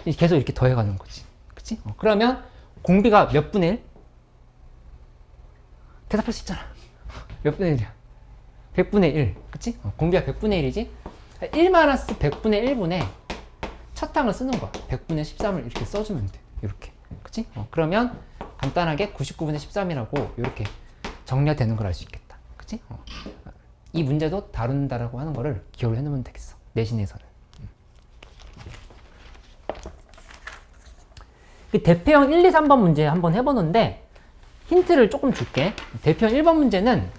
계속 이렇게 더해가는 거지. 그치? 그러면 공비가 몇 분의 1? 대답할 수 있잖아. 몇 분의 1이야? 100분의 1. 그치? 공비가 100분의 1이지? 1-100분의 1분의 첫 항을 쓰는 거야. 100분의 13을 이렇게 써주면 돼. 이렇게. 그치? 그러면 간단하게 99분의 13이라고 이렇게 정리가 되는 걸 알 수 있겠다. 그치? 이 문제도 다룬다라고 하는 거를 기억을 해놓으면 되겠어. 내신에서는. 그 대표형 1, 2, 3번 문제 한번 해보는데 힌트를 조금 줄게. 대표형 1번 문제는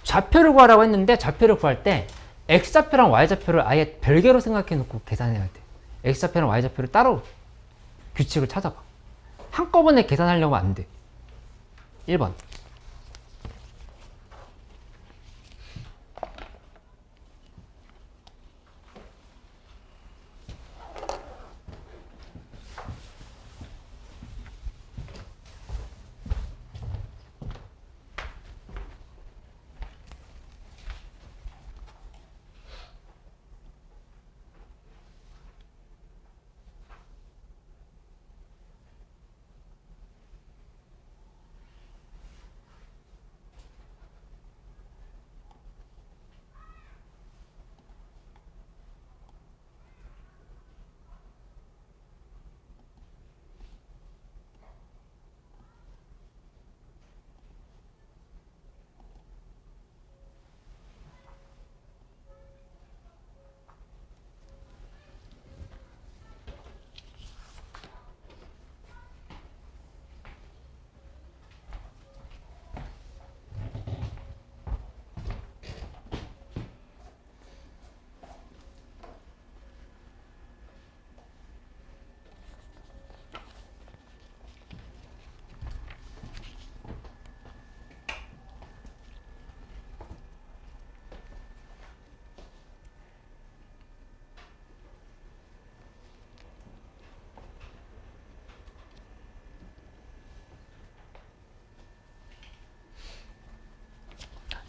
좌표를 구하라고 했는데 좌표를 구할 때 x좌표랑 y좌표를 아예 별개로 생각해 놓고 계산해야 돼. x좌표랑 y좌표를 따로 규칙을 찾아봐. 한꺼번에 계산하려고 안 돼. 1번.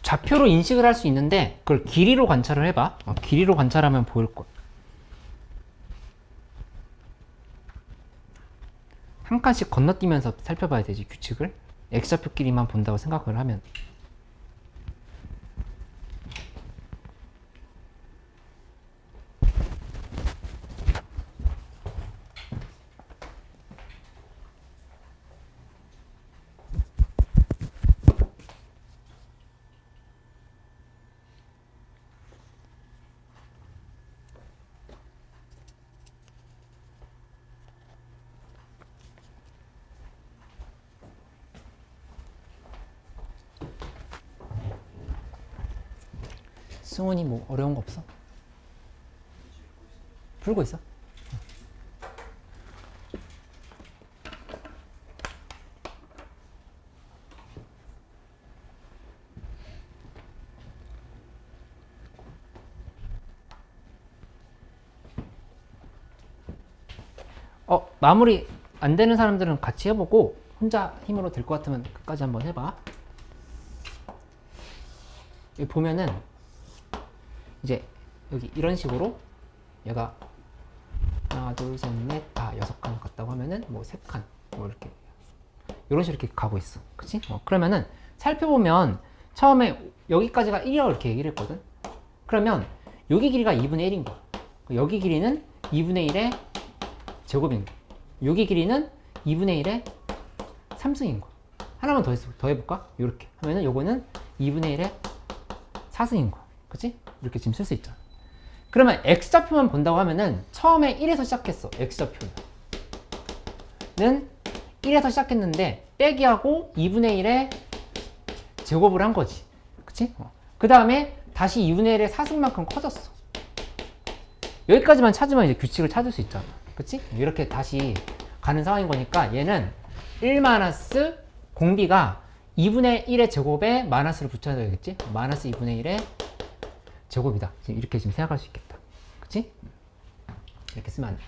좌표로 인식을 할 수 있는데 그걸 길이로 관찰을 해봐. 길이로 관찰하면 보일 거야. 한 칸씩 건너뛰면서 살펴봐야 되지, 규칙을. x좌표끼리만 본다고 생각을 하면. 승훈이 뭐 어려운 거 없어? 풀고 있어? 마무리 안 되는 사람들은 같이 해보고 혼자 힘으로 될 것 같으면 끝까지 한번 해봐. 여기 보면은 이제 여기 이런 식으로 얘가 하나 둘셋넷 다 6칸 갔다고 하면은 뭐 3칸 뭐 이렇게 이런 식으로 이렇게 가고 있어. 그치? 그러면은 살펴보면 처음에 여기까지가 1이라고 이렇게 얘기를 했거든. 그러면 여기 길이가 2분의 1인 거야. 여기 길이는 2분의 1의 제곱인 거야. 여기 길이는 2분의 1의 3승인 거야. 하나만 더 해볼까? 이렇게 하면은 요거는 2분의 1의 4승인 거야. 그치? 이렇게 지금 쓸 수 있잖아. 그러면 x좌표만 본다고 하면은 처음에 1에서 시작했어. x좌표는 1에서 시작했는데 빼기하고 2분의 1의 제곱을 한 거지. 그치? 그 다음에 다시 2분의 1의 4승만큼 커졌어. 여기까지만 찾으면 이제 규칙을 찾을 수 있잖아. 그치? 이렇게 다시 가는 상황인 거니까 얘는 1 마이너스 공비가 2분의 1의 제곱에 마이너스를 붙여야 되겠지? 마이너스 2분의 1의 제곱이다. 이렇게 지금 생각할 수 있겠다. 그치? 이렇게 쓰면 안 돼.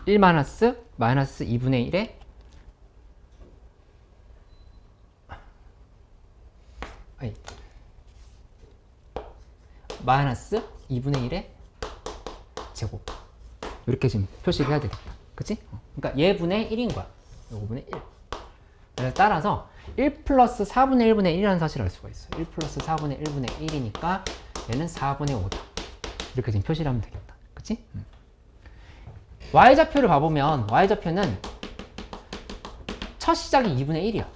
1 마이너스 2분의 1의 마이너스 2분의 1의 제곱. 이렇게 지금 표시를 해야 되겠다. 그치? 그러니까 얘분의 1인 거야. 요거분의 1. 그래서 따라서 1 플러스 4분의 1분의 1이라는 사실을 알 수가 있어. 1 플러스 4분의 1분의 1이니까 얘는 4분의 5다. 이렇게 지금 표시를 하면 되겠다. 그치? y좌표를 봐보면 y좌표는 첫 시작이 2분의 1이야.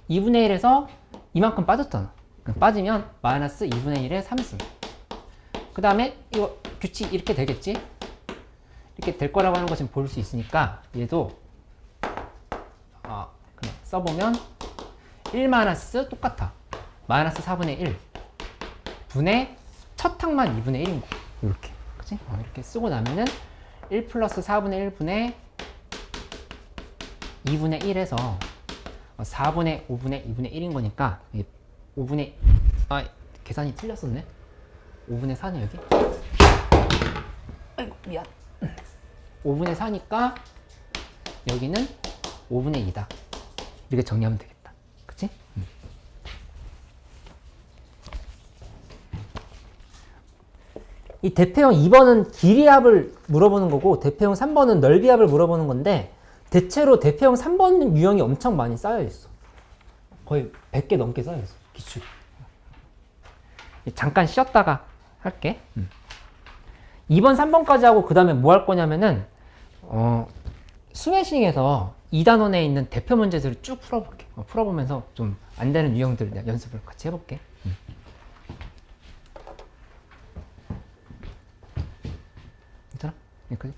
2분의 1에서 이만큼 빠졌잖아. 빠지면 마이너스 2분의 1의 3승. 그 다음에 이거 규칙 이렇게 되겠지? 이렇게 될 거라고 하는 거 지금 볼 수 있으니까 얘도 그냥 써보면 1 마이너스 똑같아. 마이너스 4분의 1 분의 첫 항만 2분의 1인 거. 이렇게. 그치? 이렇게 쓰고 나면은 1 플러스 4분의 1 분의 2분의 1에서 4분의 5분의 2분의 1인 거니까 5분의 계산이 틀렸었네. 5분의 4네 여기. 아이고 미안. 5분의 4니까 여기는 5분의 2다. 이렇게 정리하면 되겠다. 그치? 이 대표형 2번은 길이합을 물어보는 거고 대표형 3번은 넓이합을 물어보는 건데 대체로 대표형 3번 유형이 엄청 많이 쌓여 있어. 거의 100개 넘게 쌓여 있어. 기출. 잠깐 쉬었다가 할게. 2번, 3번까지 하고 그 다음에 뭐 할 거냐면은 스매싱에서 2단원에 있는 대표 문제들을 쭉 풀어볼게. 풀어보면서 좀 안 되는 유형들 연습을 같이 해볼게. 괜찮아? 여기까지?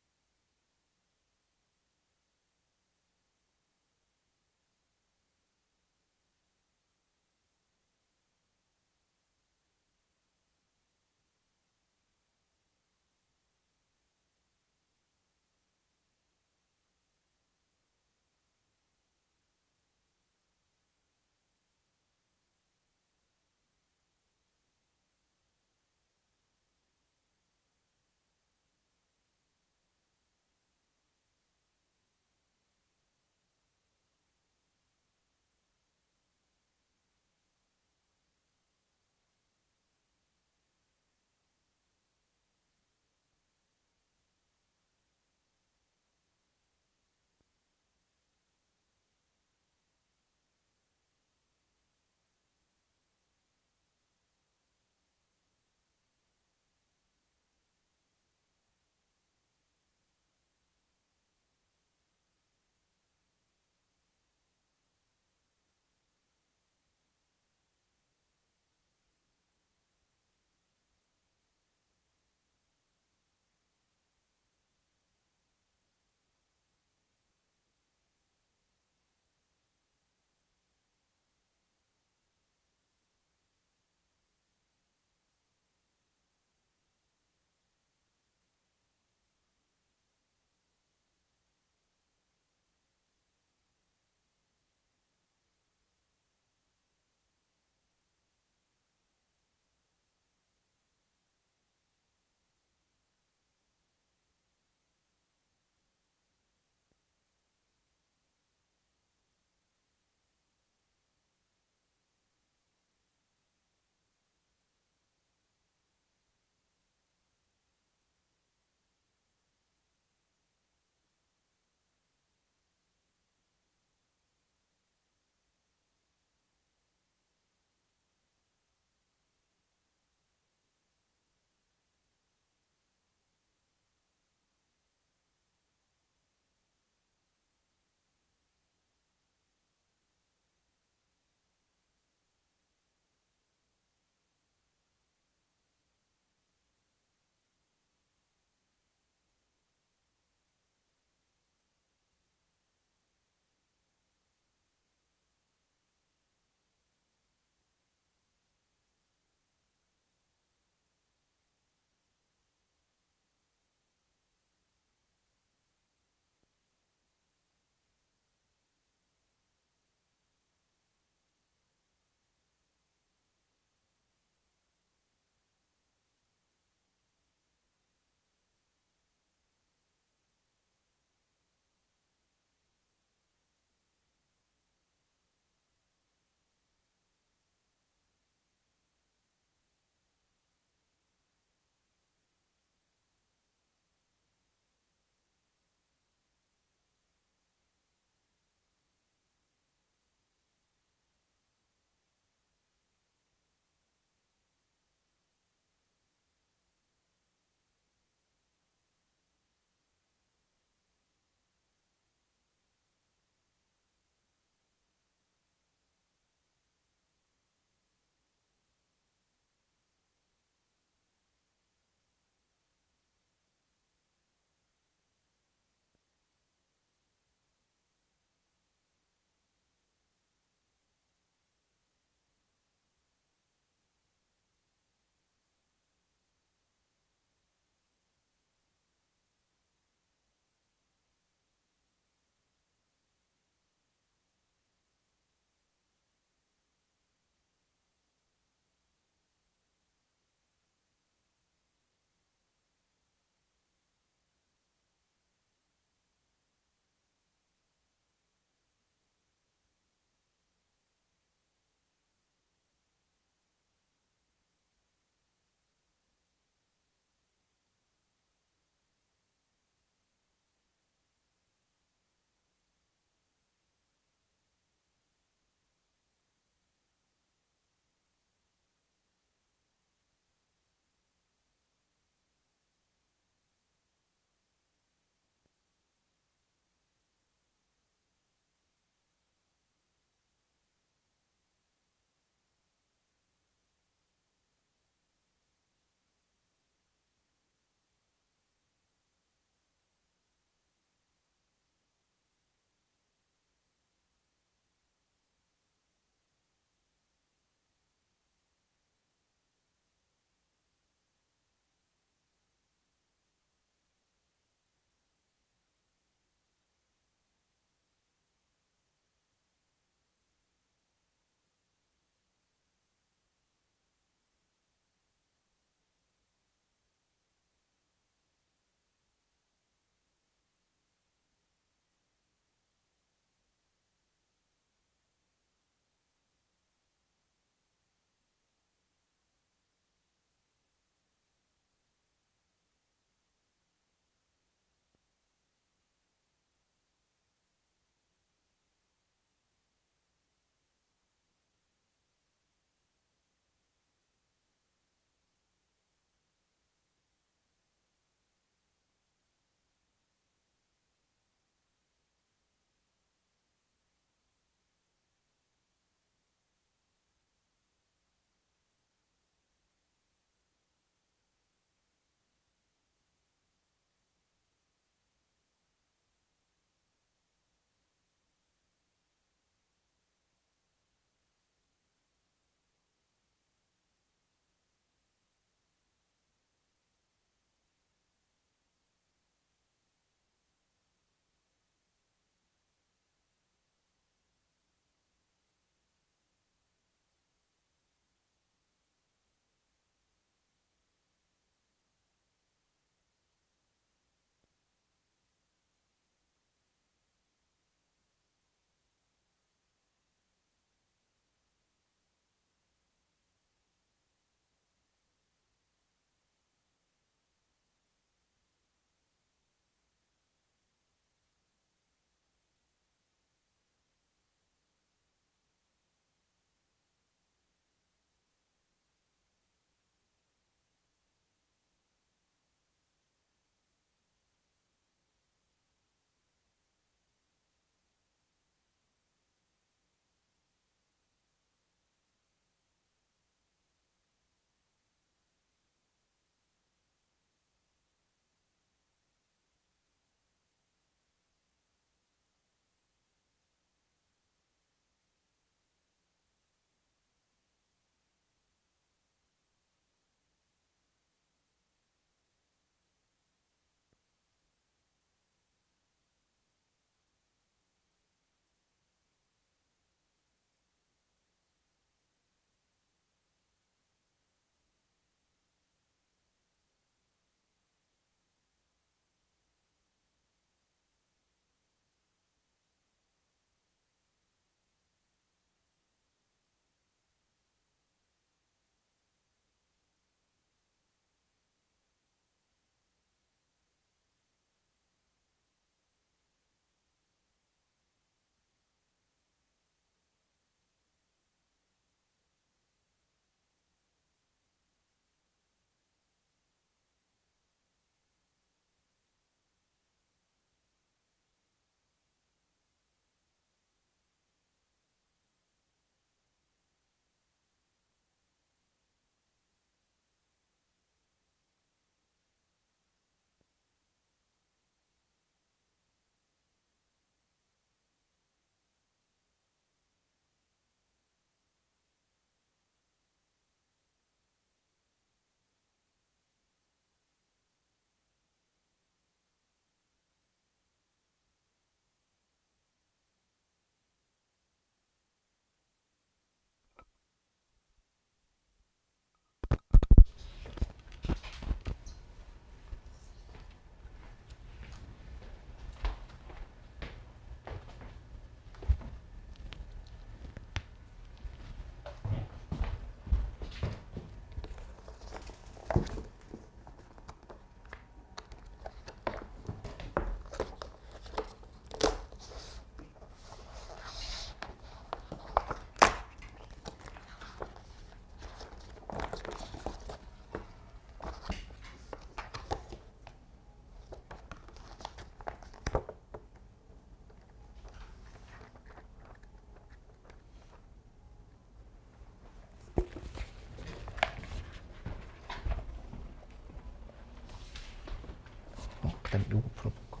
그다음에 요거 풀어볼 거.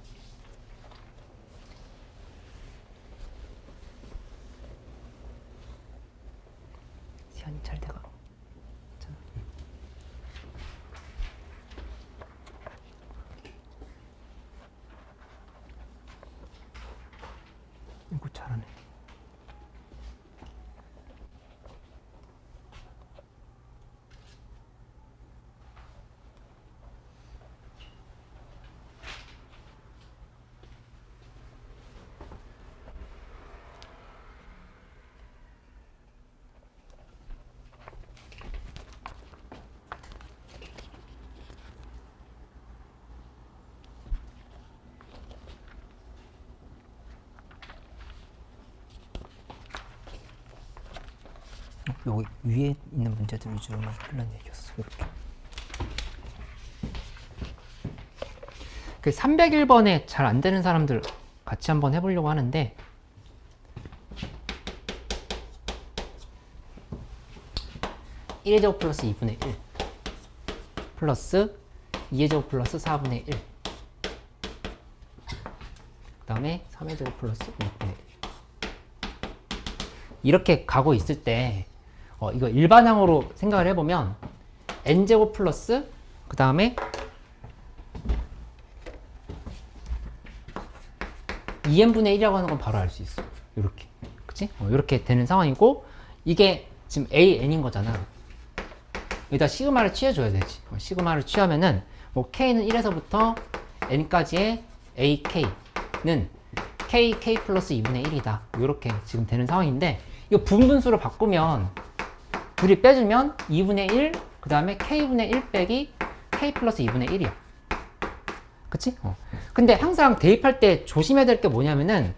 시간이 잘 돼가. 괜찮아. 이거 잘하네. 여기 위에 있는 문제들 위주로만 하려는 얘기였어. 이렇게. 그 301번에 잘 안 되는 사람들 같이 한번 해보려고 하는데, (1의 제곱) 플러스 2분의 1 플러스 2의 제곱 플러스 4분의 1, 그 다음에 3의 제곱 플러스 5분의 1 이렇게 가고 있을 때 이거 일반항으로 생각을 해보면 n제곱 플러스 그 다음에 2n분의 1이라고 하는 건 바로 알 수 있어. 이렇게. 그치? 이렇게 되는 상황이고, 이게 지금 an인 거잖아. 여기다 시그마를 취해줘야 되지. 시그마를 취하면은 뭐 k는 1에서부터 n까지의 ak는 k 플러스 2분의 1이다. 이렇게 지금 되는 상황인데, 이거 부분분수로 바꾸면 둘이 빼주면 2분의 1, 그 다음에 k분의 1 빼기 k 플러스 2분의 1이야. 그치? 근데 항상 대입할 때 조심해야 될 게 뭐냐면은,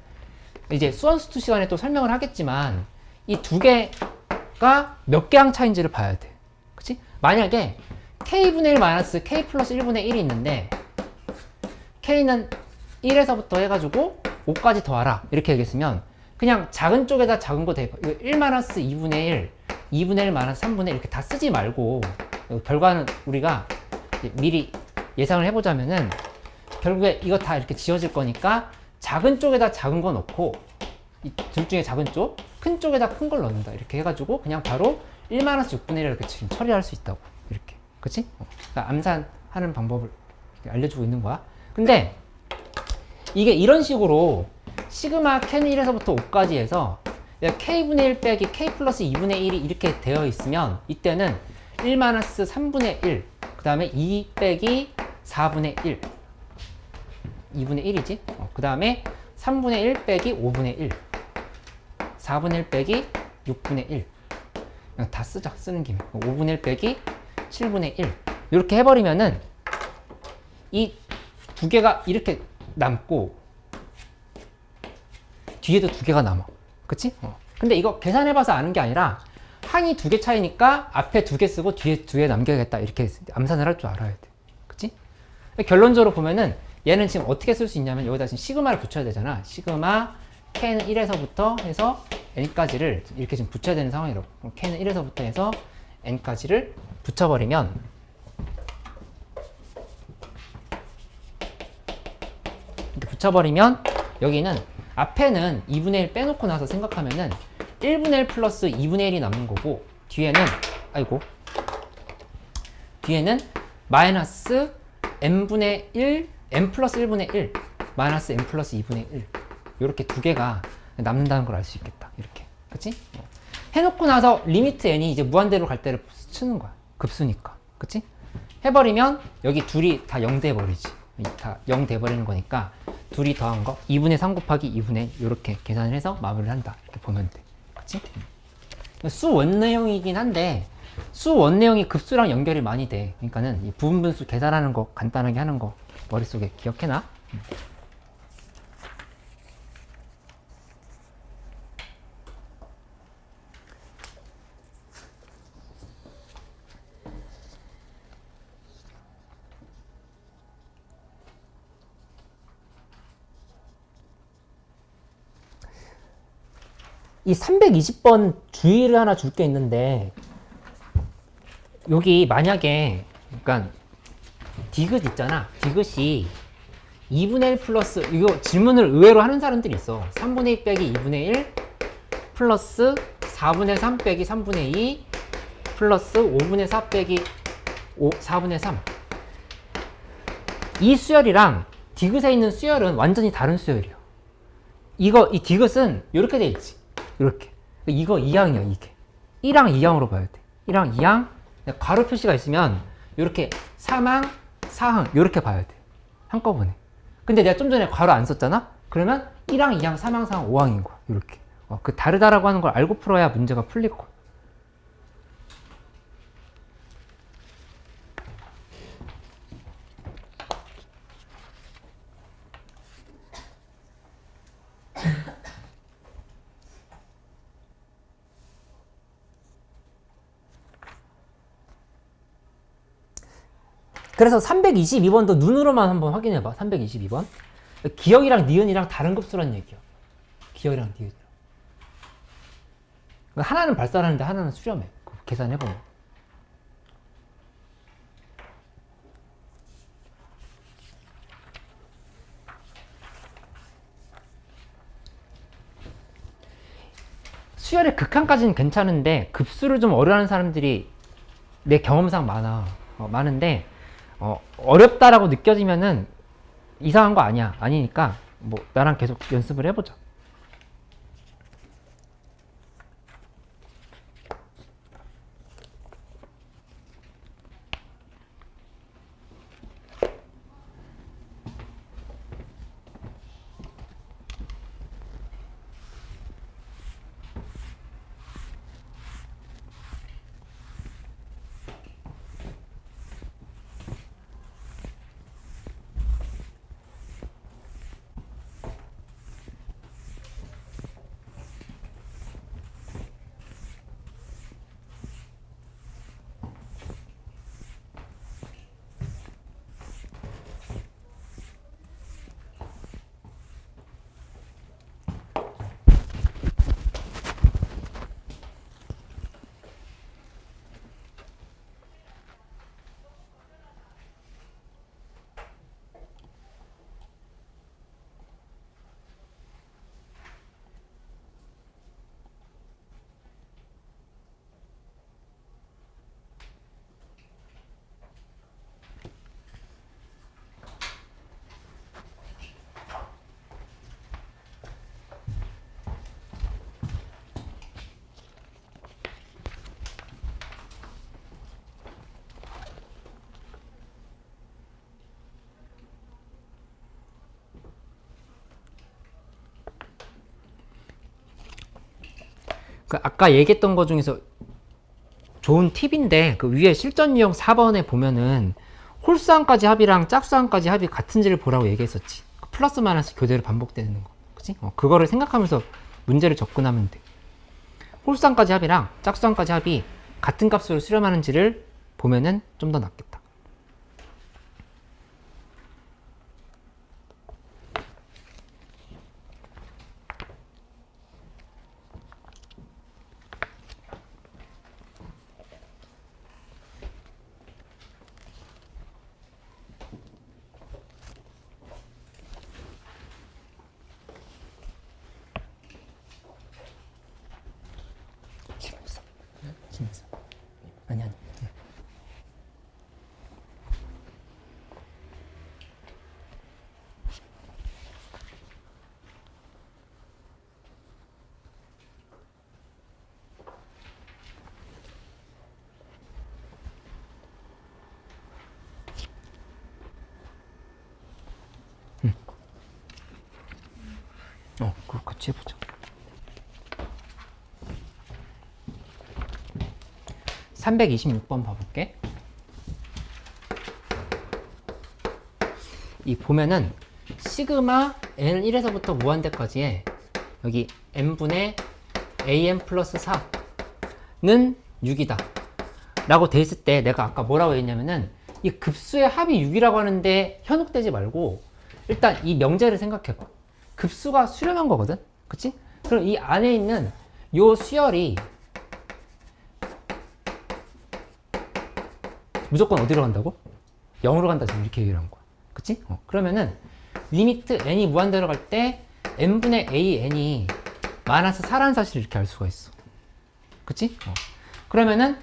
이제 수원수투 시간에 또 설명을 하겠지만, 이 두 개가 몇 개 항 차인지를 봐야 돼. 그치? 만약에 k분의 1 마이너스 k 플러스 1분의 1이 있는데, k는 1에서부터 해가지고 5까지 더하라. 이렇게 얘기했으면, 그냥 작은 쪽에다 작은 거 대입, 1 마이너스 2분의 1, 2분의 1 마이너스 3분의 1 이렇게 다 쓰지 말고, 결과는 우리가 미리 예상을 해보자면은, 결국에 이거 다 이렇게 지워질 거니까 작은 쪽에다 작은 거 넣고, 이 둘 중에 작은 쪽, 큰 쪽에다 큰 걸 넣는다. 이렇게 해가지고 그냥 바로 1-6분의 1 이렇게 지금 처리할 수 있다고. 이렇게. 그치? 그러니까 암산하는 방법을 알려주고 있는 거야. 근데 이게 이런 식으로 시그마 k는 1에서부터 5까지 해서 k분의 1 빼기 k 플러스 2분의 1이 이렇게 되어 있으면, 이때는 1-3분의 1, 그 다음에 2 빼기 4분의 1, 2분의 1이지? 그 다음에 3분의 1 빼기 5분의 1, 4분의 1 빼기 6분의 1. 그냥 다 쓰자, 쓰는 김에. 5분의 1 빼기 7분의 1. 이렇게 해버리면은 이 두 개가 이렇게 남고, 뒤에도 두 개가 남아. 그치? 근데 이거 계산해봐서 아는 게 아니라, 항이 두 개 차이니까 앞에 두 개 쓰고 뒤에 두 개 남겨야겠다. 이렇게 암산을 할 줄 알아야 돼. 그치? 결론적으로 보면은 얘는 지금 어떻게 쓸 수 있냐면, 여기다 지금 시그마를 붙여야 되잖아. 시그마 k는 1에서부터 해서 n까지를 이렇게 지금 붙여야 되는 상황이라고. k는 1에서부터 해서 n까지를 붙여버리면, 이렇게 붙여버리면 여기는 앞에는 2분의 1 빼놓고 나서 생각하면은 1분의 1 플러스 2분의 1이 남는 거고, 뒤에는 뒤에는 마이너스 n분의 1, n 플러스 1분의 1, 마이너스 n 플러스 2분의 1, 이렇게 두 개가 남는다는 걸 알 수 있겠다. 이렇게. 그치? 해놓고 나서 리미트 n이 이제 무한대로 갈 때를 치는 거야. 급수니까. 그치? 해버리면 여기 둘이 다 0 돼버리지. 다 0 돼버리는 거니까 둘이 더한 거 2분의 3 곱하기 2분의 1 이렇게 계산을 해서 마무리를 한다. 이렇게 보면 돼. 그치? 수 원 내용이긴 한데, 수 원 내용이 급수랑 연결이 많이 돼. 그러니까는 이 부분분수 계산하는 거 간단하게 하는 거 머릿속에 기억해놔. 이 320번 주의를 하나 줄 게 있는데, 여기 만약에, 그러니까 디귿 있잖아. 디귿이 2분의 1 플러스, 이거 질문을 의외로 하는 사람들이 있어. 3분의 2 빼기 2분의 1 플러스 4분의 3 빼기 3분의 2 플러스 5분의 4 빼기 4분의 3. 이 수열이랑 디귿에 있는 수열은 완전히 다른 수열이에요. 이 디귿은 이렇게 돼 있지. 이렇게. 이거 2항이야, 이게. 1항, 2항으로 봐야 돼. 1항, 2항. 괄호 표시가 있으면 이렇게 3항, 4항 이렇게 봐야 돼. 한꺼번에. 근데 내가 좀 전에 괄호 안 썼잖아? 그러면 1항, 2항, 3항, 4항, 5항인 거야. 이렇게. 그 다르다라고 하는 걸 알고 풀어야 문제가 풀릴 거야. 그래서 322번도 눈으로만 한번 확인해봐. 322번. 기억이랑 니은이랑 다른 급수란 얘기야. 기억이랑 니은이랑. 하나는 발산하는데 하나는 수렴해. 계산해보면. 수열의 극한까지는 괜찮은데 급수를 좀 어려워하는 사람들이 내 경험상 많은데 어렵다라고 느껴지면은 이상한 거 아니야. 아니니까 뭐 나랑 계속 연습을 해보자. 아까 얘기했던 거 중에서 좋은 팁인데 그 위에 실전 유형 4번에 보면은 홀수항까지 합이랑 짝수항까지 합이 같은지를 보라고 얘기했었지. 플러스 마이너스 교대로 반복되는 거. 그치? 그거를 생각하면서 문제를 접근하면 돼. 홀수항까지 합이랑 짝수항까지 합이 같은 값으로 수렴하는지를 보면은 좀 더 낫겠다. 아니. 그거 같이 해보자. 326번 봐볼게. 이 보면은 시그마 n은 1에서부터 무한대까지의 여기 n분의 am 플러스 4는 6이다 라고 돼 있을 때 내가 아까 뭐라고 했냐면은 이 급수의 합이 6이라고 하는데 현혹되지 말고 일단 이 명제를 생각해봐. 급수가 수렴한 거거든, 그치? 그럼 이 안에 있는 요 수열이 무조건 어디로 간다고? 0으로 간다, 지금 이렇게 얘기를 한 거야. 그치? 그러면은 리미트 n이 무한대로 갈 때 n분의 an이 마이너스 4라는 사실을 이렇게 알 수가 있어. 그치? 그러면은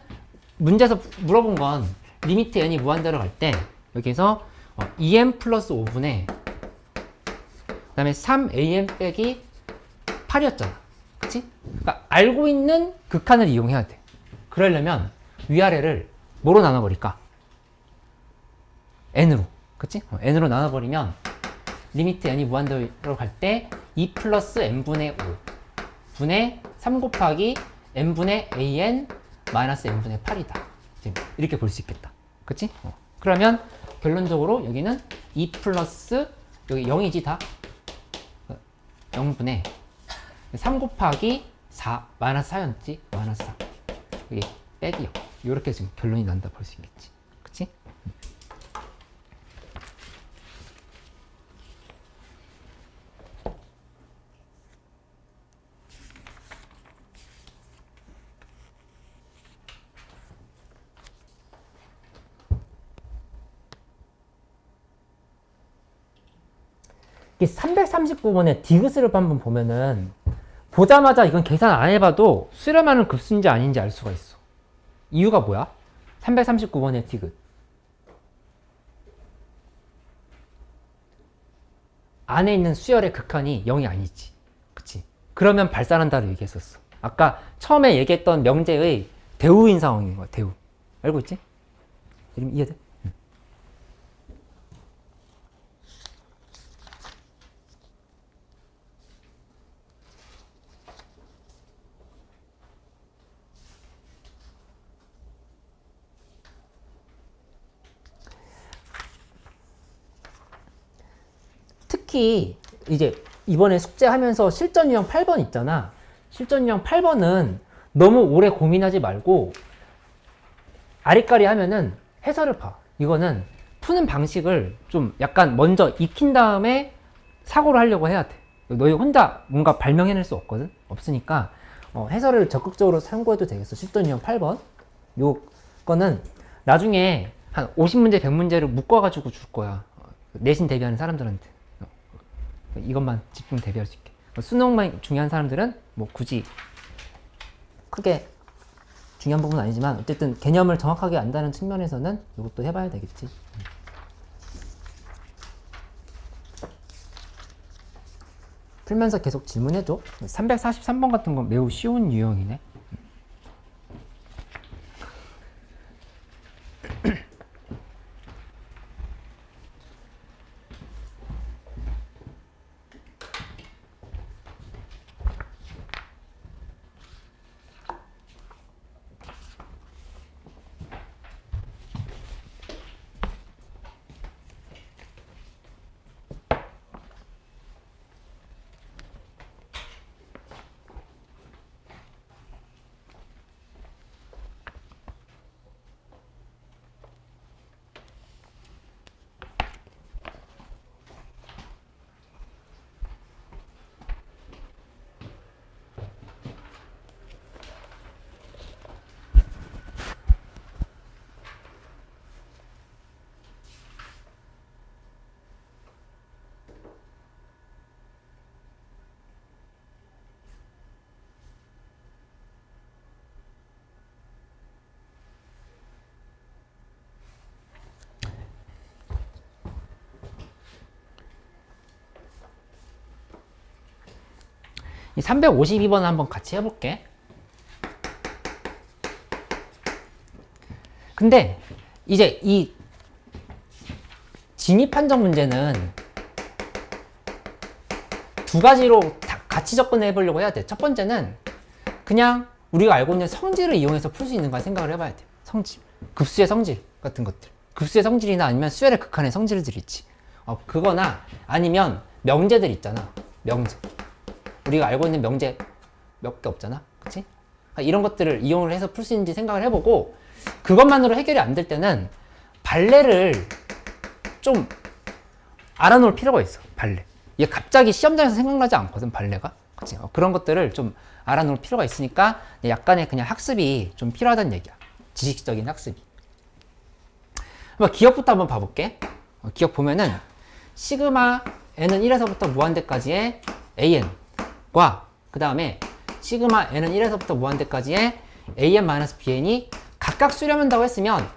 문제에서 물어본 건 리미트 n이 무한대로 갈 때 여기서 2n 플러스 5분의 그 다음에 3an 빼기 8이었잖아. 그치? 그러니까 알고 있는 극한을 이용해야 돼. 그러려면 위아래를 뭐로 나눠버릴까? n으로. 그치? n으로 나눠버리면 리미트 n이 무한대로 갈 때 2 플러스 n분의 5 분의 3 곱하기 n분의 an 마이너스 n분의 8이다. 이렇게 볼 수 있겠다. 그치? 그러면 결론적으로 여기는 2 플러스 여기 0이지 다? 0분의 3 곱하기 4 마이너스 4였지? 마이너스 4 여기 빼기 0 이렇게 지금 결론이 난다 볼 수 있겠지. 그치? 이 339번의 디귿을 한번 보면은 보자마자 이건 계산 안 해봐도 수렴하는 급수인지 아닌지 알 수가 있어. 이유가 뭐야? 339번의 디귿. 안에 있는 수열의 극한이 0이 아니지. 그치? 그러면 발산한다고 얘기했었어. 아까 처음에 얘기했던 명제의 대우인 상황인 거야, 대우. 알고 있지? 이름 이해돼? 특히 이제 이번에 숙제하면서 실전 유형 8번 있잖아. 실전 유형 8번은 너무 오래 고민하지 말고 아리까리 하면은 해설을 봐. 이거는 푸는 방식을 좀 약간 먼저 익힌 다음에 사고를 하려고 해야 돼. 너희 혼자 뭔가 발명해낼 수 없거든? 없으니까 해설을 적극적으로 참고해도 되겠어. 실전 유형 8번. 요거는 나중에 한 50문제, 100문제를 묶어가지고 줄 거야. 내신 대비하는 사람들한테. 이것만 집중 대비할 수 있게. 수능만 중요한 사람들은 뭐 굳이 크게 중요한 부분은 아니지만 어쨌든 개념을 정확하게 안다는 측면에서는 이것도 해봐야 되겠지. 풀면서 계속 질문해줘. 343번 같은 건 매우 쉬운 유형이네. 이 352번 한번 같이 해볼게. 근데 이제 이 진입 판정 문제는 두 가지로 다 같이 접근해 보려고 해야 돼. 첫 번째는 그냥 우리가 알고 있는 성질을 이용해서 풀 수 있는 걸 생각을 해봐야 돼. 성질, 급수의 성질 같은 것들. 급수의 성질이나 아니면 수열의 극한의 성질들 있지. 그거나 아니면 명제들 있잖아. 명제. 우리가 알고 있는 명제 몇 개 없잖아. 그치? 이런 것들을 이용을 해서 풀 수 있는지 생각을 해보고, 그것만으로 해결이 안 될 때는 발레를 좀 알아놓을 필요가 있어. 발레. 이게 갑자기 시험장에서 생각나지 않거든, 발레가. 그치? 그런 것들을 좀 알아놓을 필요가 있으니까 약간의 그냥 학습이 좀 필요하다는 얘기야. 지식적인 학습이. 한번 기억부터 한번 봐볼게. 기억 보면은 시그마 n은 1에서부터 무한대까지의 an과 그 다음에 시그마 n은 1에서부터 무한대까지의 an-bn이 각각 수렴한다고 했으면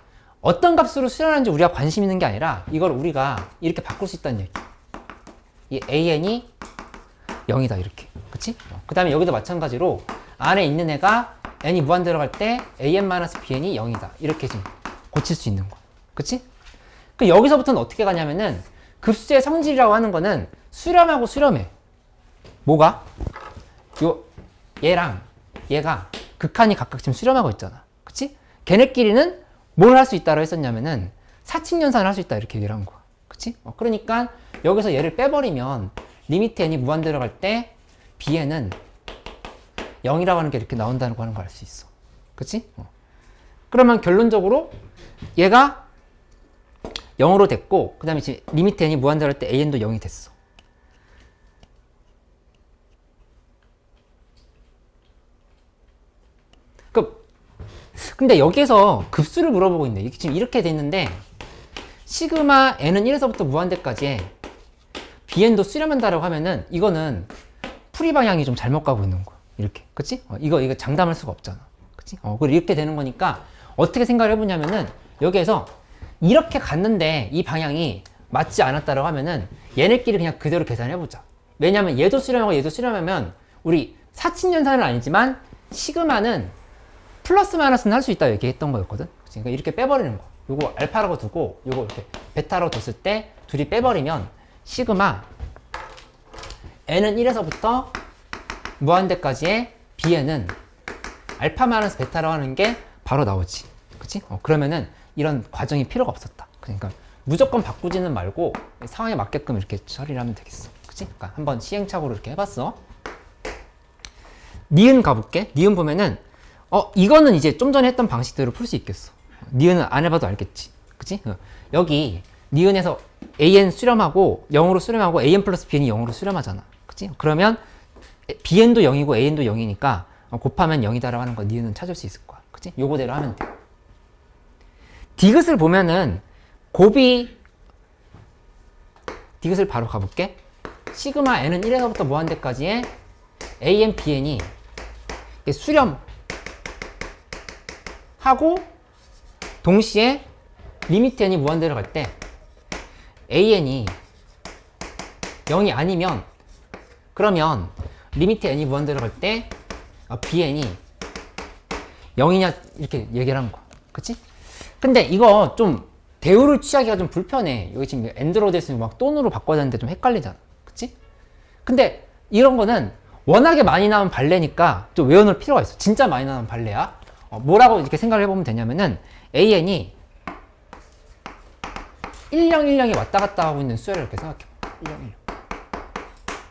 어떤 값으로 수렴하는지 우리가 관심 있는 게 아니라 이걸 우리가 이렇게 바꿀 수 있다는 얘기. 이 an이 0이다 이렇게. 그치? 그 다음에 여기도 마찬가지로 안에 있는 애가 n이 무한 들어갈 때 an-bn이 0이다 이렇게 지금 고칠 수 있는 거야. 그치? 그 여기서부터는 어떻게 가냐면은 급수의 성질이라고 하는 거는 수렴하고 수렴해. 뭐가? 얘랑 얘가 극한이 각각 지금 수렴하고 있잖아. 그치? 걔네끼리는 뭘 할 수 있다고 했었냐면은 사칙연산을 할 수 있다 이렇게 얘기를 한 거야. 그치? 그러니까 여기서 얘를 빼버리면 리미트 n이 무한 들어갈 때 bn은 0이라고 하는 게 이렇게 나온다는 거 하는 거 알 수 있어. 그치? 그러면 결론적으로 얘가 0으로 됐고 그 다음에 이제 리미트 n이 무한 들어갈 때 an도 0이 됐어. 근데 여기에서 급수를 물어보고 있네. 이게 지금 이렇게 됐는데 시그마 n은 1에서부터 무한대까지 bn도 수렴한다라고 하면은 이거는 풀이 방향이 좀 잘못 가고 있는 거야. 이렇게. 그치? 이거 장담할 수가 없잖아. 그치? 그리고 이렇게 되는 거니까 어떻게 생각을 해보냐면은 여기에서 이렇게 갔는데 이 방향이 맞지 않았다라고 하면은 얘네끼리 그냥 그대로 계산해보자. 왜냐면 얘도 수렴하고 얘도 수렴하면 우리 사칙연산은 아니지만 시그마는 플러스 마이너스는 할 수 있다 얘기했던 거였거든. 그러니까 이렇게 빼버리는 거. 요거 알파라고 두고 요거 이렇게 베타로 뒀을 때 둘이 빼버리면 시그마 n은 1에서부터 무한대까지의 bn은 알파 마이너스 베타라고 하는 게 바로 나오지. 그치? 그러면은 이런 과정이 필요가 없었다. 그러니까 무조건 바꾸지는 말고 상황에 맞게끔 이렇게 처리를 하면 되겠어. 그치? 그러니까 한번 시행착오로 이렇게 해봤어. 니은 가볼게. 니은 보면은 이거는 이제 좀 전에 했던 방식대로 풀 수 있겠어. 니은은 안 해봐도 알겠지. 그치? 여기 니은에서 an 수렴하고 0으로 수렴하고 an 플러스 bn이 0으로 수렴하잖아. 그치? 그러면 bn도 0이고 an도 0이니까 곱하면 0이다라고 하는 거 니은은 찾을 수 있을 거야. 그치? 요거대로 하면 돼. 디귿을 보면은 곱이 디귿을 바로 가볼게. 시그마 n은 1에서부터 무한대까지의 an, bn이 수렴 하고 동시에 리미트 n이 무한대로 갈 때 an이 0이 아니면 그러면 리미트 n이 무한대로 갈 때 bn이 0이냐 이렇게 얘기를 한 거야. 그치? 근데 이거 좀 대우를 취하기가 좀 불편해. 여기 지금 엔드로이드에서 막 돈으로 바꿔야 되는데 좀 헷갈리잖아. 그치? 근데 이런 거는 워낙에 많이 나온 발레니까 좀 외워놓을 필요가 있어. 진짜 많이 나온 발레야. 뭐라고 이렇게 생각을 해보면 되냐면은 an이 1010이 왔다 갔다 하고 있는 수열을 이렇게 생각해봐. 1010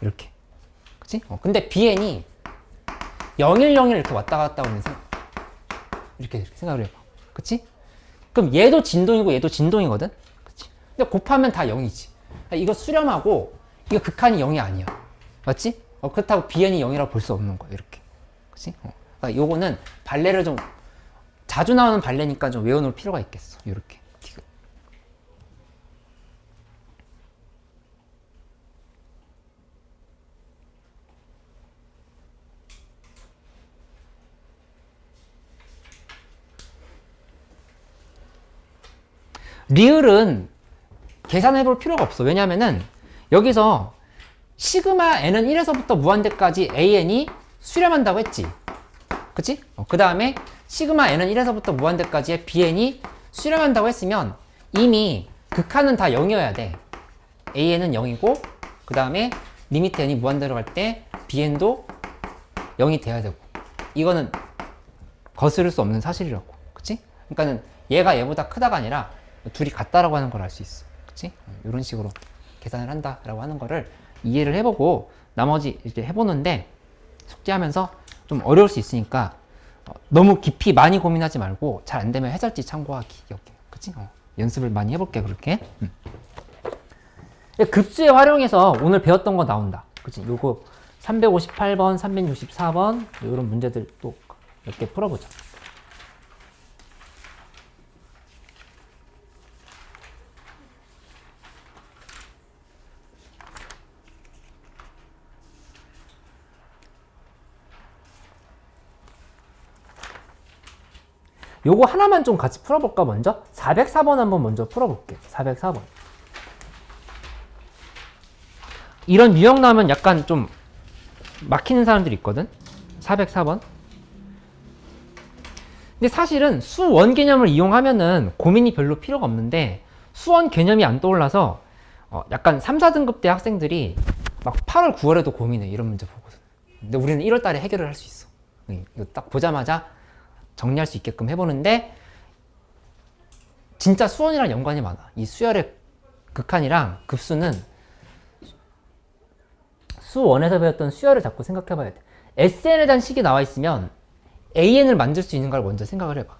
이렇게. 그치? 근데 bn이 010을 이렇게 왔다 갔다 하고 있는 이렇게 생각을 해봐. 그치? 그럼 얘도 진동이고 얘도 진동이거든? 그치? 근데 곱하면 다 0이지. 이거 수렴하고 이거 극한이 0이 아니야. 맞지? 그렇다고 bn이 0이라고 볼 수 없는 거야. 이렇게. 그치? 그러니까 요거는 발레를 좀 자주 나오는 발레니까 좀 외워놓을 필요가 있겠어. 이렇게. 리을은 계산해 볼 필요가 없어. 왜냐면은 여기서 시그마 n은 1에서부터 무한대까지 an이 수렴한다고 했지. 그치? 그 다음에 시그마 n은 1에서부터 무한대까지의 bn이 수렴한다고 했으면 이미 극한은 다 0이어야 돼. an은 0이고 그 다음에 리미트 n이 무한대로 갈 때 bn도 0이 돼야 되고 이거는 거스를 수 없는 사실이라고. 그치? 그러니까는 얘가 얘보다 크다가 아니라 둘이 같다라고 하는 걸 알 수 있어. 그치? 이런 식으로 계산을 한다라고 하는 거를 이해를 해보고 나머지 이제 해보는데 숙제하면서 좀 어려울 수 있으니까 너무 깊이 많이 고민하지 말고 잘 안 되면 해설지 참고하기. 여기. 그치? 연습을 많이 해볼게, 그렇게. 급수에 활용해서 오늘 배웠던 거 나온다. 그치? 요거 358번, 364번 이런 문제들 또 몇 개 풀어보자. 요거 하나만 좀 같이 풀어볼까 먼저? 404번 한번 먼저 풀어볼게. 404번. 이런 유형 나오면 약간 좀 막히는 사람들이 있거든? 404번. 근데 사실은 수원 개념을 이용하면은 고민이 별로 필요가 없는데 수원 개념이 안 떠올라서 약간 3, 4등급 대 학생들이 막 8월, 9월에도 고민해. 이런 문제 보거든. 근데 우리는 1월 달에 해결을 할 수 있어. 이거 딱 보자마자 정리할 수 있게끔 해보는데 진짜 수원이랑 연관이 많아. 이 수열의 극한이랑 급수는 수원에서 배웠던 수열을 자꾸 생각해봐야 돼. SN에 대한 식이 나와 있으면 AN을 만들 수 있는 걸 먼저 생각을 해봐.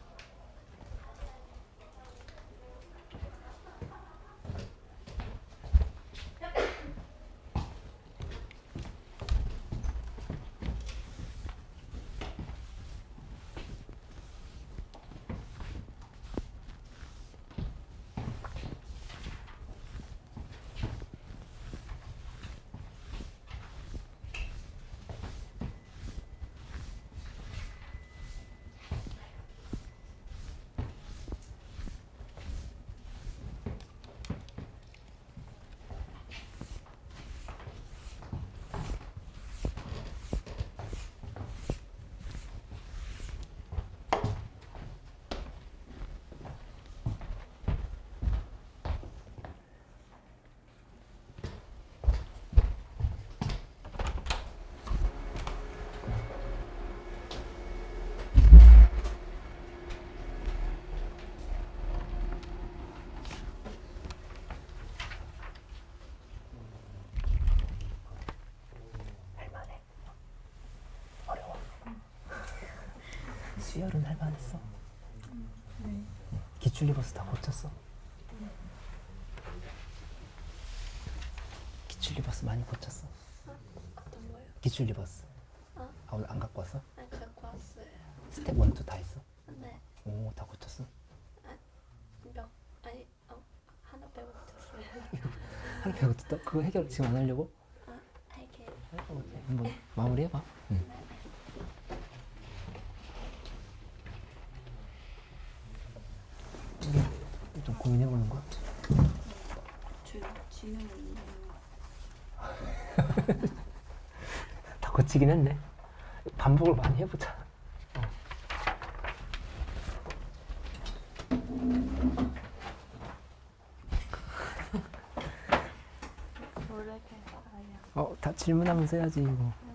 수열은 할만했어? 기출리버스 다 고쳤어? 기출리버스 많이 고쳤어? 어떤 거요? 기출리버스 오늘 안 갖고 왔어? 아니 갖고 왔어요. 스텝 1, 2 다 했어? 네. 오, 다 고쳤어? 하나 빼고 붙였어요. 하나 배웠다? 그거 해결 지금 안 하려고? 할게요. 한번 마무리해봐. 좀 고민해보는 거야? 지는 다 고치긴 했네. 반복을 많이 해보자. 다 질문하면서 해야지 이거.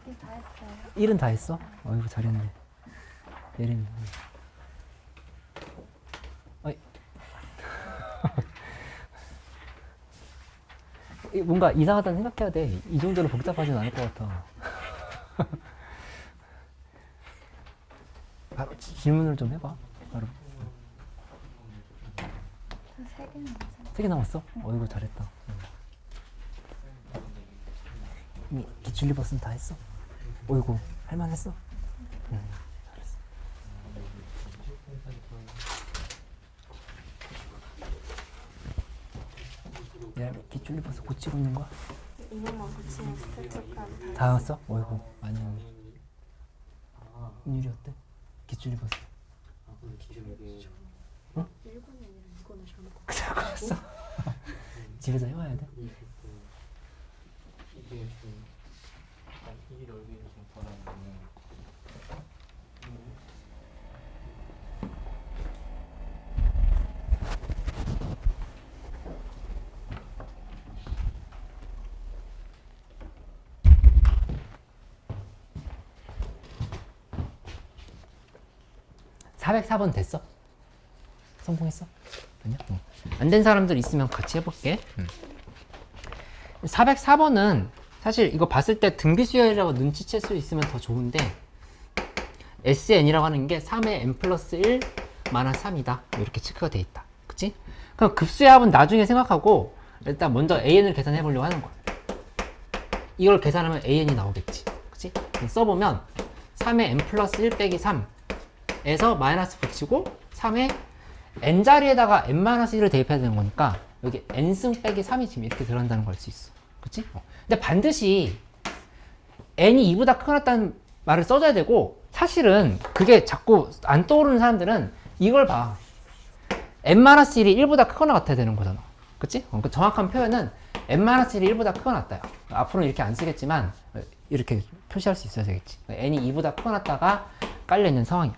여기 다 했어요. 일은 다 했어? 어이구 잘했네. 예림이. 뭔가 이상하다는 생각해야 돼. 이 정도로 복잡하진 않을 것 같아. 바로 질문을 좀 해봐. 바로. 3개 남았어요. 3개 남았어? 어이구 잘했다. 이미 기출리버스는 다 했어? 어이구 할만했어? 잘했어. 야, 기출리버스 고치고 있는 거야? 이것만 고치면 스태틱까지 다 왔어? 어이구 많이 했네. 인율이 어때? 기출리버스. 응? 1권이면 이거는 잘못 그거 왔어? 집에서 해와야 돼? 이게 좀 약간 이 얼굴이 좀 변하는. (404번) 됐어? 성공했어? 아니야? 안 된 사람들 있으면 같이 해볼게. 404번은 사실 이거 봤을 때 등비수열이라고 눈치챌 수 있으면 더 좋은데 SN이라고 하는 게 3의 n 플러스 1 마이너스 3이다 이렇게 체크가 돼 있다. 그치? 그럼 급수의 합은 나중에 생각하고 일단 먼저 AN을 계산해 보려고 하는 거야. 이걸 계산하면 AN이 나오겠지. 그치? 써보면 3의 n 플러스 1 빼기 3에서 마이너스 붙이고 3의 n자리에다가 n-1을 대입해야 되는 거니까 여기 n승 빼기 3이 지금 이렇게 들어간다는 걸 알 수 있어. 그치? 근데 반드시 n이 2보다 크거나 다는 말을 써줘야 되고 사실은 그게 자꾸 안 떠오르는 사람들은 이걸 봐. n-1이 1보다 크거나 같아야 되는 거잖아. 그치? 그 정확한 표현은 n-1이 1보다 크거나 같다요. 앞으로는 이렇게 안 쓰겠지만 이렇게 표시할 수 있어야 되겠지. n이 2보다 크거나 같다가 깔려있는 상황이야.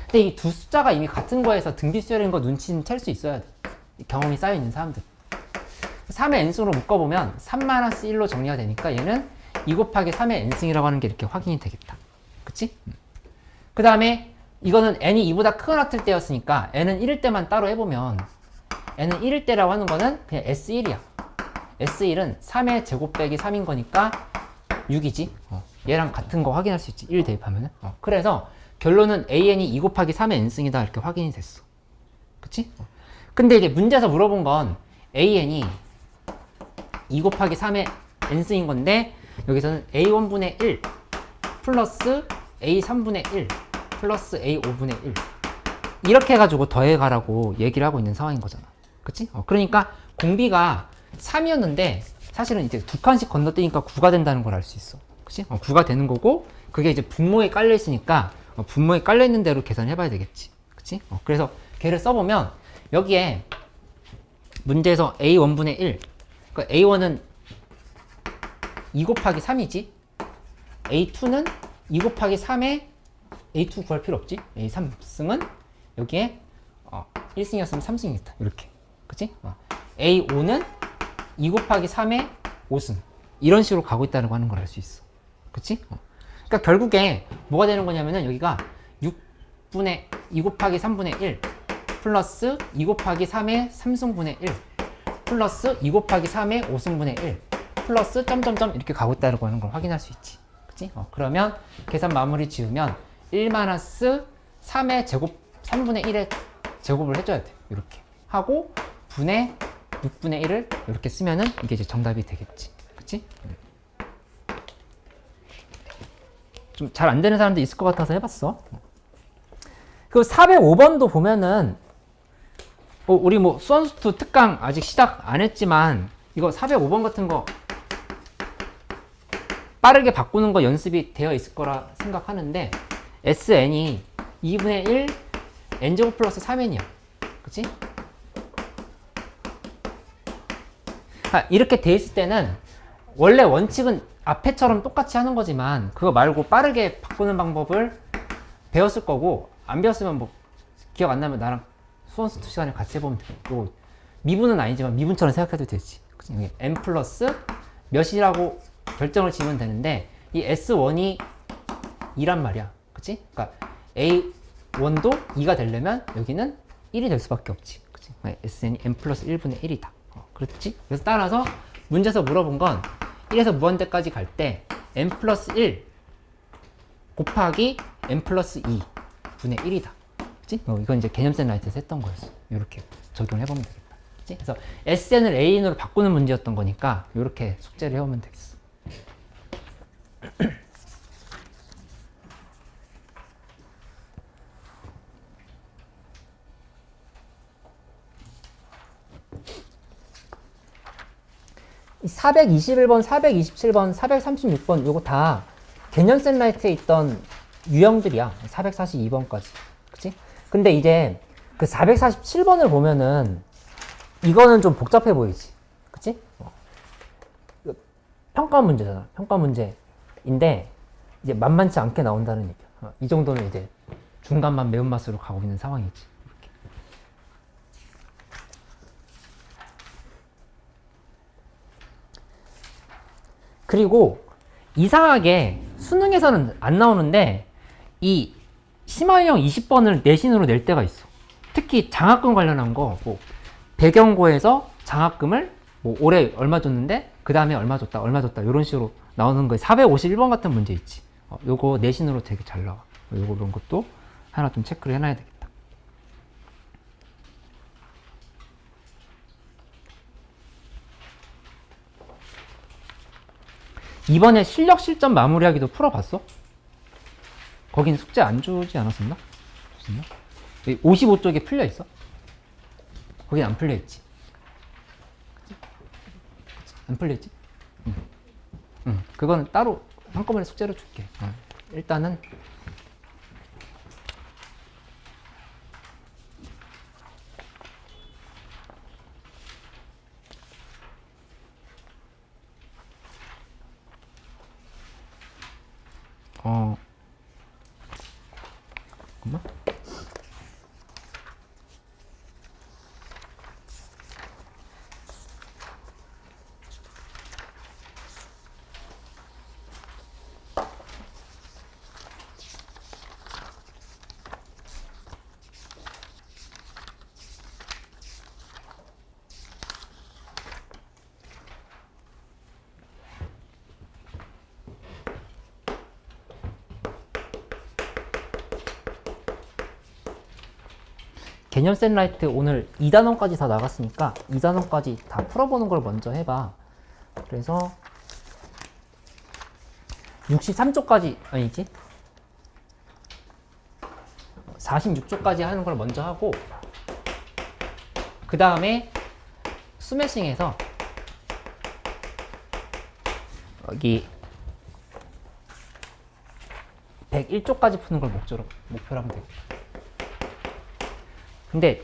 근데 이 두 숫자가 이미 같은 거에서 등비 수열인 거 눈치는 챌 수 있어야 돼. 경험이 쌓여있는 사람들. 3의 n승으로 묶어보면 3-1로 정리가 되니까 얘는 2 곱하기 3의 n승이라고 하는 게 이렇게 확인이 되겠다. 그치? 그 다음에 이거는 n이 2보다 크거나 같을 때였으니까 n은 1일 때만 따로 해보면 n은 1일 때라고 하는 거는 그냥 S1이야. S1은 3의 제곱 빼기 3인 거니까 6이지. 얘랑 같은 거 확인할 수 있지. 1 대입하면은. 그래서 결론은 an이 2 곱하기 3의 n승이다 이렇게 확인이 됐어. 그치? 근데 이제 문제에서 물어본 건 an이 2 곱하기 3의 n승인 건데 여기서는 a1분의 1 플러스 a3분의 1 플러스 a5분의 1 이렇게 해가지고 더해가라고 얘기를 하고 있는 상황인 거잖아. 그치? 그러니까 공비가 3이었는데 사실은 이제 두 칸씩 건너뛰니까 9가 된다는 걸 알 수 있어. 그치? 9가 되는 거고 그게 이제 분모에 깔려 있으니까 분모에 깔려 있는 대로 계산해 봐야 되겠지. 그치? 그래서 걔를 써보면 여기에 문제에서 a1분의 1 그러니까 a1은 2 곱하기 3이지 a2는 2 곱하기 3에 a2 구할 필요 없지. a3승은 여기에 1승이었으면 3승이겠다. 이렇게. 그치? a5는 2 곱하기 3에 5승. 이런 식으로 가고 있다는 거 하는 걸 알 수 있어. 그치? 그러니까 결국에 뭐가 되는 거냐면은 여기가 6분의 2 곱하기 3분의 1 플러스 2 곱하기 3의 3승분의 1 플러스 2 곱하기 3의 5승분의 1 플러스 점점점 이렇게 가고 있다는 거 하는 걸 확인할 수 있지. 그치? 그러면 계산 마무리 지으면 1-3의 제곱 3분의 1의 제곱을 해줘야 돼. 이렇게 하고 분의 6분의 1을 이렇게 쓰면은 이게 이제 정답이 되겠지. 그치? 좀 잘 안 되는 사람도 있을 것 같아서 해봤어. 그 405번도 보면은 우리 뭐 수원수투 특강 아직 시작 안 했지만 이거 405번 같은 거 빠르게 바꾸는 거 연습이 되어 있을 거라 생각하는데 SN이 2분의 1 n제곱 플러스 3n이야. 그치? 이렇게 돼 있을 때는 원래 원칙은 앞에처럼 똑같이 하는 거지만 그거 말고 빠르게 바꾸는 방법을 배웠을 거고 안 배웠으면 뭐 기억 안 나면 나랑 수원수투 시간에 같이 해보면 돼. 요 미분은 아니지만 미분처럼 생각해도 되지. 그치? n 플러스 몇이라고 결정을 지으면 되는데 이 S1이 2란 말이야. 그치? 그러니까 A1도 2가 되려면 여기는 1이 될 수밖에 없지. 그치? SN이 n 플러스 1분의 1이다. 그렇지? 그래서 따라서 문제에서 물어본 건 1에서 무한대까지 갈 때 n 플러스 1 곱하기 n 플러스 2 분의 1이다. 그치? 이건 이제 개념센 라이트에서 했던 거였어. 이렇게 적용해보면 되겠다. 그치? 그래서 SN을 AN으로 바꾸는 문제였던 거니까 이렇게 숙제를 해오면 되겠어. 이 421번, 427번, 436번 요거 다 개념센 라이트에 있던 유형들이야. 442번까지. 그치? 근데 이제 그 447번을 보면은 이거는 좀 복잡해 보이지. 그치? 평가 문제잖아. 평가 문제인데 이제 만만치 않게 나온다는 얘기야. 이 정도면 이제 중간만 매운맛으로 가고 있는 상황이지. 이렇게. 그리고 이상하게 수능에서는 안 나오는데 이 심화유형 20번을 내신으로 낼 때가 있어. 특히 장학금 관련한 거, 뭐 배경고에서 장학금을 뭐 올해 얼마 줬는데 그 다음에 얼마 줬다 이런 식으로 나오는 거에 451번 같은 문제 있지. 요거 내신으로 되게 잘 나와. 요거 이런 것도 하나 좀 체크를 해놔야 되겠다. 이번에 실력 실전 마무리하기도 풀어봤어? 거긴 숙제 안 주지 않았었나? 줬었나? 55쪽에 풀려 있어? 거긴 안 풀려 있지. 안 풀려 있지? 응. 그거는 따로 한꺼번에 숙제로 줄게. 일단은 잠깐만. 개념 셋라이트 오늘 2단원까지 다 나갔으니까 2단원까지 다 풀어보는 걸 먼저 해봐. 그래서 63쪽까지 아니지? 46쪽까지 하는 걸 먼저 하고 그 다음에 스매싱에서 여기 101쪽까지 푸는 걸 목표로 하면 되겠다. 근데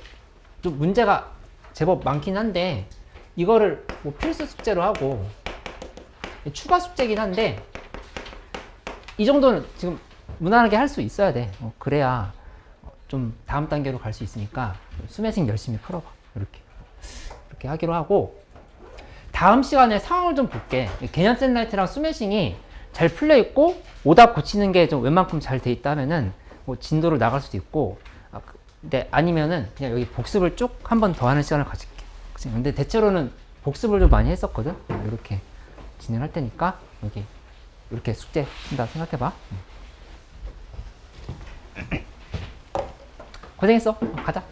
좀 문제가 제법 많긴 한데 이거를 뭐 필수 숙제로 하고 추가 숙제긴 한데 이 정도는 지금 무난하게 할 수 있어야 돼. 그래야 좀 다음 단계로 갈 수 있으니까 스매싱 열심히 풀어봐. 이렇게 하기로 하고 다음 시간에 상황을 좀 볼게. 개념 셋라이트랑 스매싱이 잘 풀려 있고 오답 고치는 게 좀 웬만큼 잘 돼 있다면은 뭐 진도를 나갈 수도 있고 근데 아니면은 그냥 여기 복습을 쭉 한 번 더 하는 시간을 가질게. 근데 대체로는 복습을 좀 많이 했었거든. 이렇게 진행할 테니까 여기 이렇게 숙제 한다 생각해봐. 고생했어. 가자.